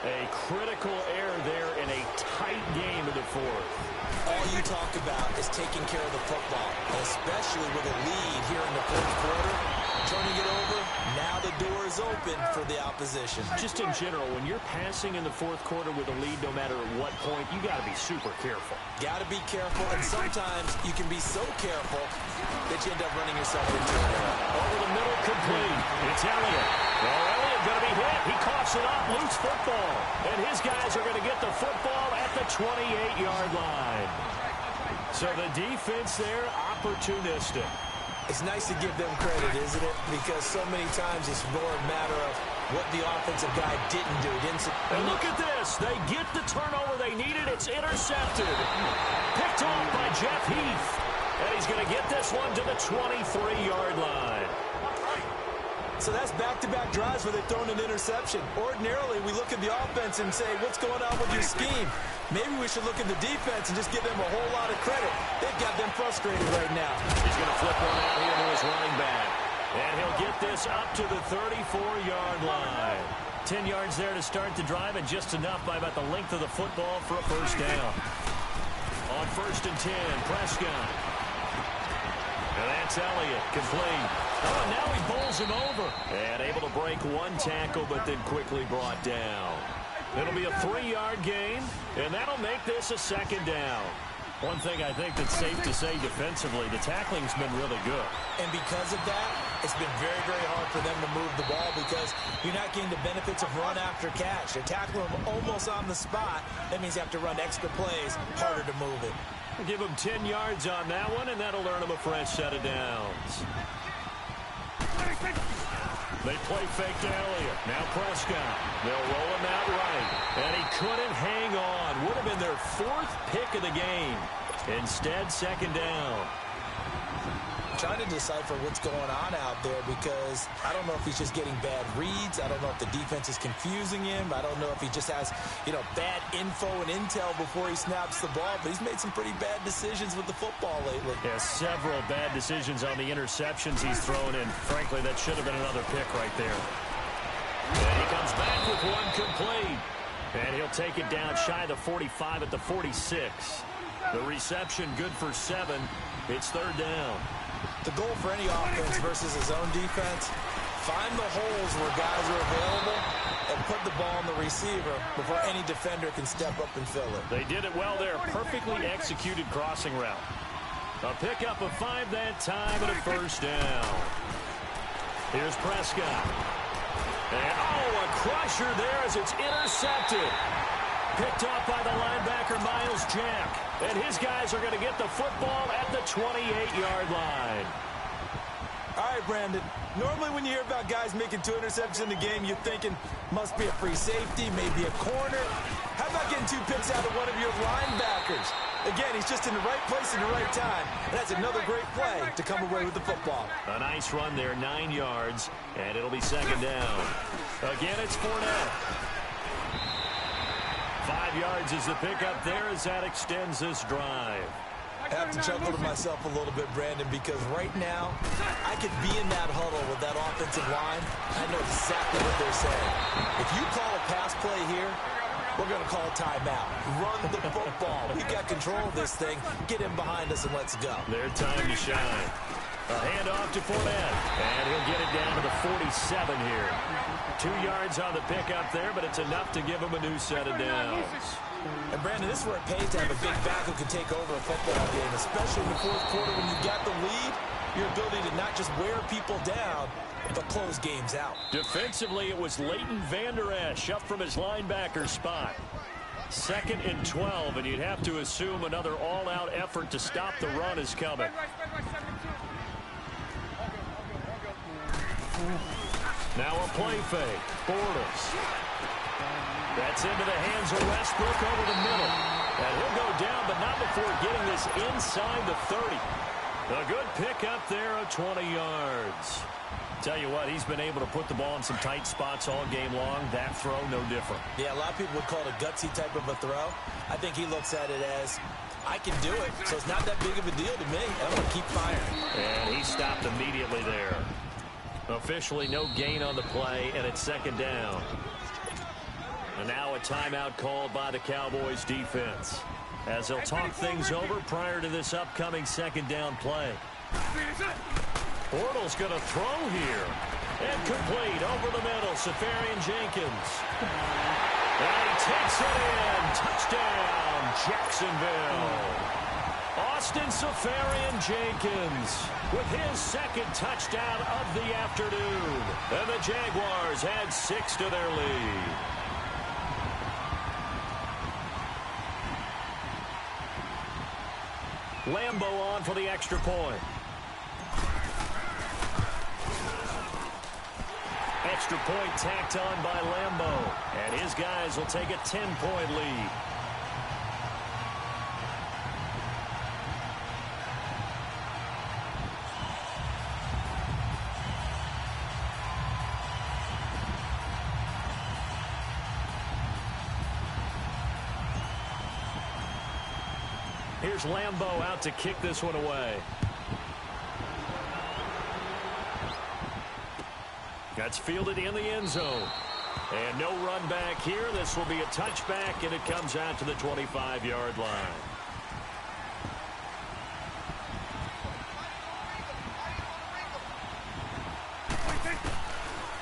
A critical error there in a tight game in the 4th. All you talk about is taking care of the football, especially with a lead here in the 4th quarter. Turning it over, now the door is open for the opposition. Just in general, when you're passing in the 4th quarter with a lead, no matter at what point, you got to be super careful. Got to be careful, and sometimes you can be so careful that you end up running yourself into an error. Over the middle, complete. It's Elliott. Well, Elliott going to be hit. He coughs it up, loose football. And his guys are going to get the football at the 28-yard line. So the defense there, opportunistic. It's nice to give them credit, isn't it? Because so many times it's more a matter of what the offensive guy didn't do. And look at this. They get the turnover they needed. It's intercepted. Picked off by Jeff Heath. And he's going to get this one to the 23-yard line. So that's back-to-back drives where they've thrown an interception. Ordinarily, we look at the offense and say, what's going on with your scheme? Maybe we should look at the defense and just give them a whole lot of credit. They've got them frustrated right now. He's going to flip one out here to his running back. And he'll get this up to the 34-yard line. 10 yards there to start the drive, and just enough by about the length of the football for a first down. On 1st and 10, Prescott. And that's Elliott, complete. Oh, and now he bowls him over. And able to break one tackle, but then quickly brought down. It'll be a 3-yard gain, and that'll make this a second down. One thing I think that's safe to say defensively, the tackling's been really good. And because of that, it's been very, very hard for them to move the ball because you're not getting the benefits of run after catch. They're tackling them almost on the spot. That means you have to run extra plays, harder to move it. Give them 10 yards on that one, and that'll earn them a fresh set of downs. They play fake to Elliott. Now Prescott. They'll roll him out right. And he couldn't hang on. Would have been their 4th pick of the game. Instead, second down. Trying to decipher what's going on out there because I don't know if he's just getting bad reads. I don't know if the defense is confusing him. I don't know if he just has, bad info and intel before he snaps the ball. But he's made some pretty bad decisions with the football lately. Yeah, several bad decisions on the interceptions he's thrown in. Frankly, that should have been another pick right there. And he comes back with one complete. And he'll take it down shy of the 45 at the 46. The reception good for 7. It's third down. The goal for any offense versus his own defense, find the holes where guys are available and put the ball on the receiver before any defender can step up and fill it. They did it well there. Perfectly executed crossing route. A pickup of 5 that time and a first down. Here's Prescott. And, a crusher there as it's intercepted. Picked off by the linebacker, Miles Jack. And his guys are going to get the football at the 28-yard line. All right, Brandon. Normally when you hear about guys making 2 interceptions in the game, you're thinking must be a free safety, maybe a corner. How about getting 2 picks out of one of your linebackers? Again, he's just in the right place at the right time. And that's another great play to come away with the football. A nice run there, 9 yards, and it'll be second down. Again, it's Fournette. 5 yards is the pickup there as that extends this drive. I have to chuckle to myself a little bit, Brandon, because right now, I could be in that huddle with that offensive line. I know exactly what they're saying. If you call a pass play here, we're going to call a timeout. Run the football. We got control of this thing. Get him behind us and let's go. Their time to shine. A handoff to Fournette, and he'll get it down to the 47 here. 2 yards on the pickup there, but it's enough to give him a new set of downs. And, Brandon, this is where it pays to have a big back who can take over a football game, especially in the fourth quarter when you got the lead, your ability to not just wear people down, but close games out. Defensively, it was Leighton Vander Esch up from his linebacker spot. 2nd and 12, and you'd have to assume another all-out effort to stop the run is coming. Now a play fake. Bortles. That's into the hands of Westbrook over the middle. And he'll go down, but not before getting this inside the 30. A good pickup there of 20 yards. Tell you what, he's been able to put the ball in some tight spots all game long. That throw, no different. Yeah, a lot of people would call it a gutsy type of a throw. I think he looks at it as, I can do it, so it's not that big of a deal to me. I'm going to keep firing. And he stopped immediately there. Officially no gain on the play, and it's second down. And now a timeout called by the Cowboys defense as they'll talk things over prior to this upcoming second down play. Bortles going to throw here. And complete over the middle. Safarian Jenkins. And he takes it in. Touchdown, Jacksonville. Austin Safarian Jenkins with his 2nd touchdown of the afternoon. And the Jaguars add 6 to their lead. Lambo on for the extra point. Extra point tacked on by Lambo. And his guys will take a 10-point lead. Here's Lambo out to kick this one away. That's fielded in the end zone. And no run back here. This will be a touchback, and it comes out to the 25-yard line.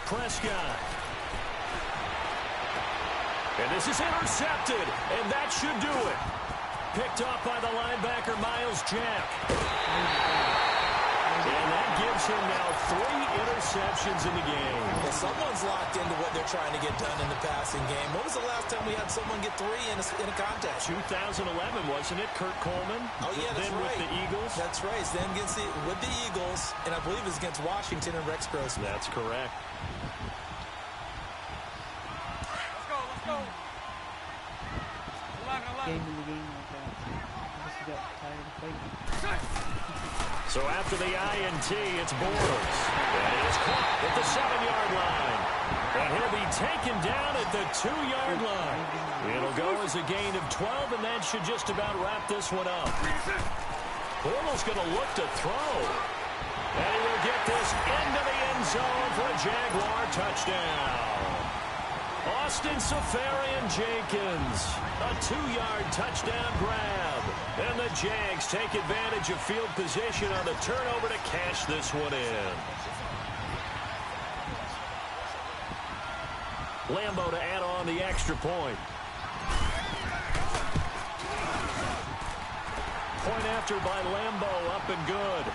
Prescott. And this is intercepted, and that should do it. Picked off by the linebacker, Miles Jack. And that gives him now 3 interceptions in the game. Well, someone's locked into what they're trying to get done in the passing game. When was the last time we had someone get 3 in a contest? 2011, wasn't it? Kurt Coleman. Oh, yeah, that's then right. With the Eagles. That's right. Then with the Eagles, and I believe it's against Washington and Rex Grossman. That's correct. Let's go. 11. Game in the game like that. I just got tired of fighting. So after the INT, it's Bortles. And it is caught at the 7-yard line. And he'll be taken down at the 2-yard line. It'll go as a gain of 12, and that should just about wrap this one up. Bortles going to look to throw. And he will get this into the end zone for a Jaguar touchdown. Austin Safarian Jenkins, a 2-yard touchdown grab. And the Jags take advantage of field position on the turnover to cash this one in. Lambo to add on the extra point. Point after by Lambo, up and good.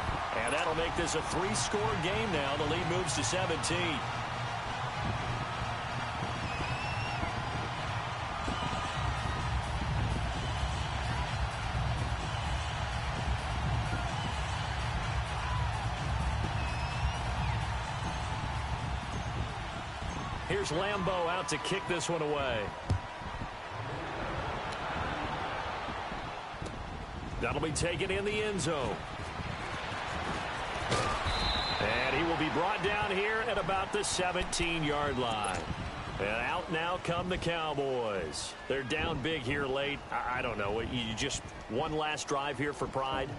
And that'll make this a 3-score game now. The lead moves to 17. here's Lambeau out to kick this one away. That'll be taken in the end zone. And he will be brought down here at about the 17-yard line. And out now come the Cowboys. They're down big here late. I don't know. You just one last drive here for pride?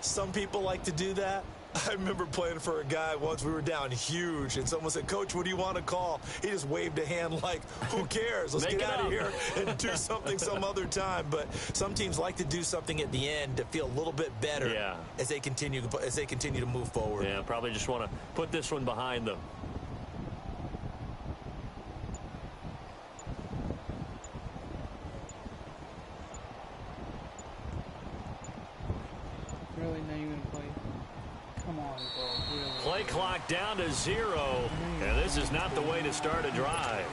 Some people like to do that. I remember playing for a guy once. We were down huge, and someone said, "Coach, what do you want to call?" He just waved a hand like, who cares? Let's get out of here and do something some other time. But some teams like to do something at the end to feel a little bit better as they continue to move forward. Yeah, probably just want to put this one behind them. Really? Now you're going to play? Come on, bro. Really? Play clock down to 0, and this is not the way to start a drive.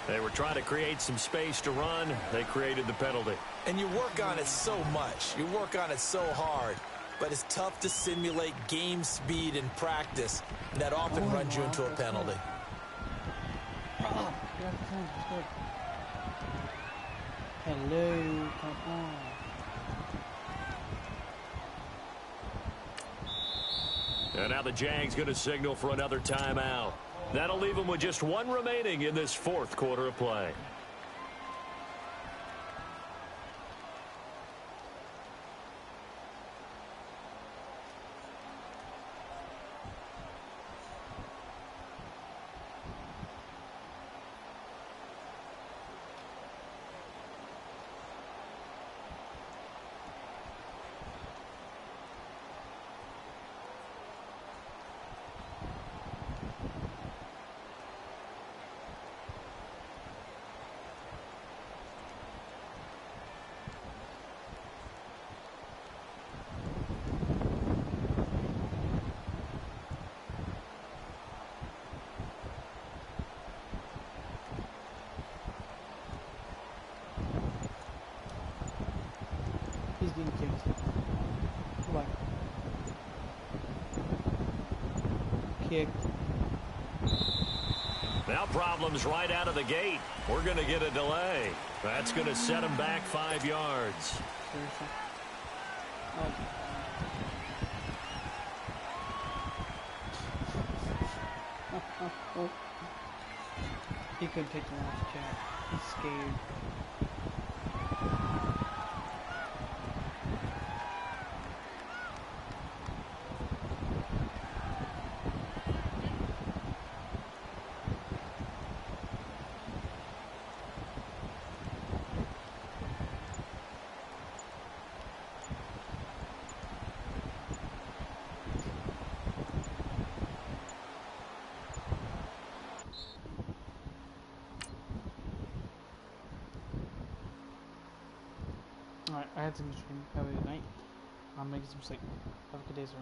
They were trying to create some space to run. They created the penalty. And you work on it so much. You work on it so hard. But it's tough to simulate game speed in practice. And that often runs you into a penalty. Hello, come on. And now the Jags going to signal for another timeout. That'll leave them with just one remaining in this fourth quarter of play. He's getting kicked. Come on. Kicked. Now problems right out of the gate. We're going to get a delay. That's going to set him back 5 yards. Seriously. Oh. He couldn't take the last check. He's scared. Alright, I had some stream. Have a good night. I'm making some sleep. Have a good day, sir.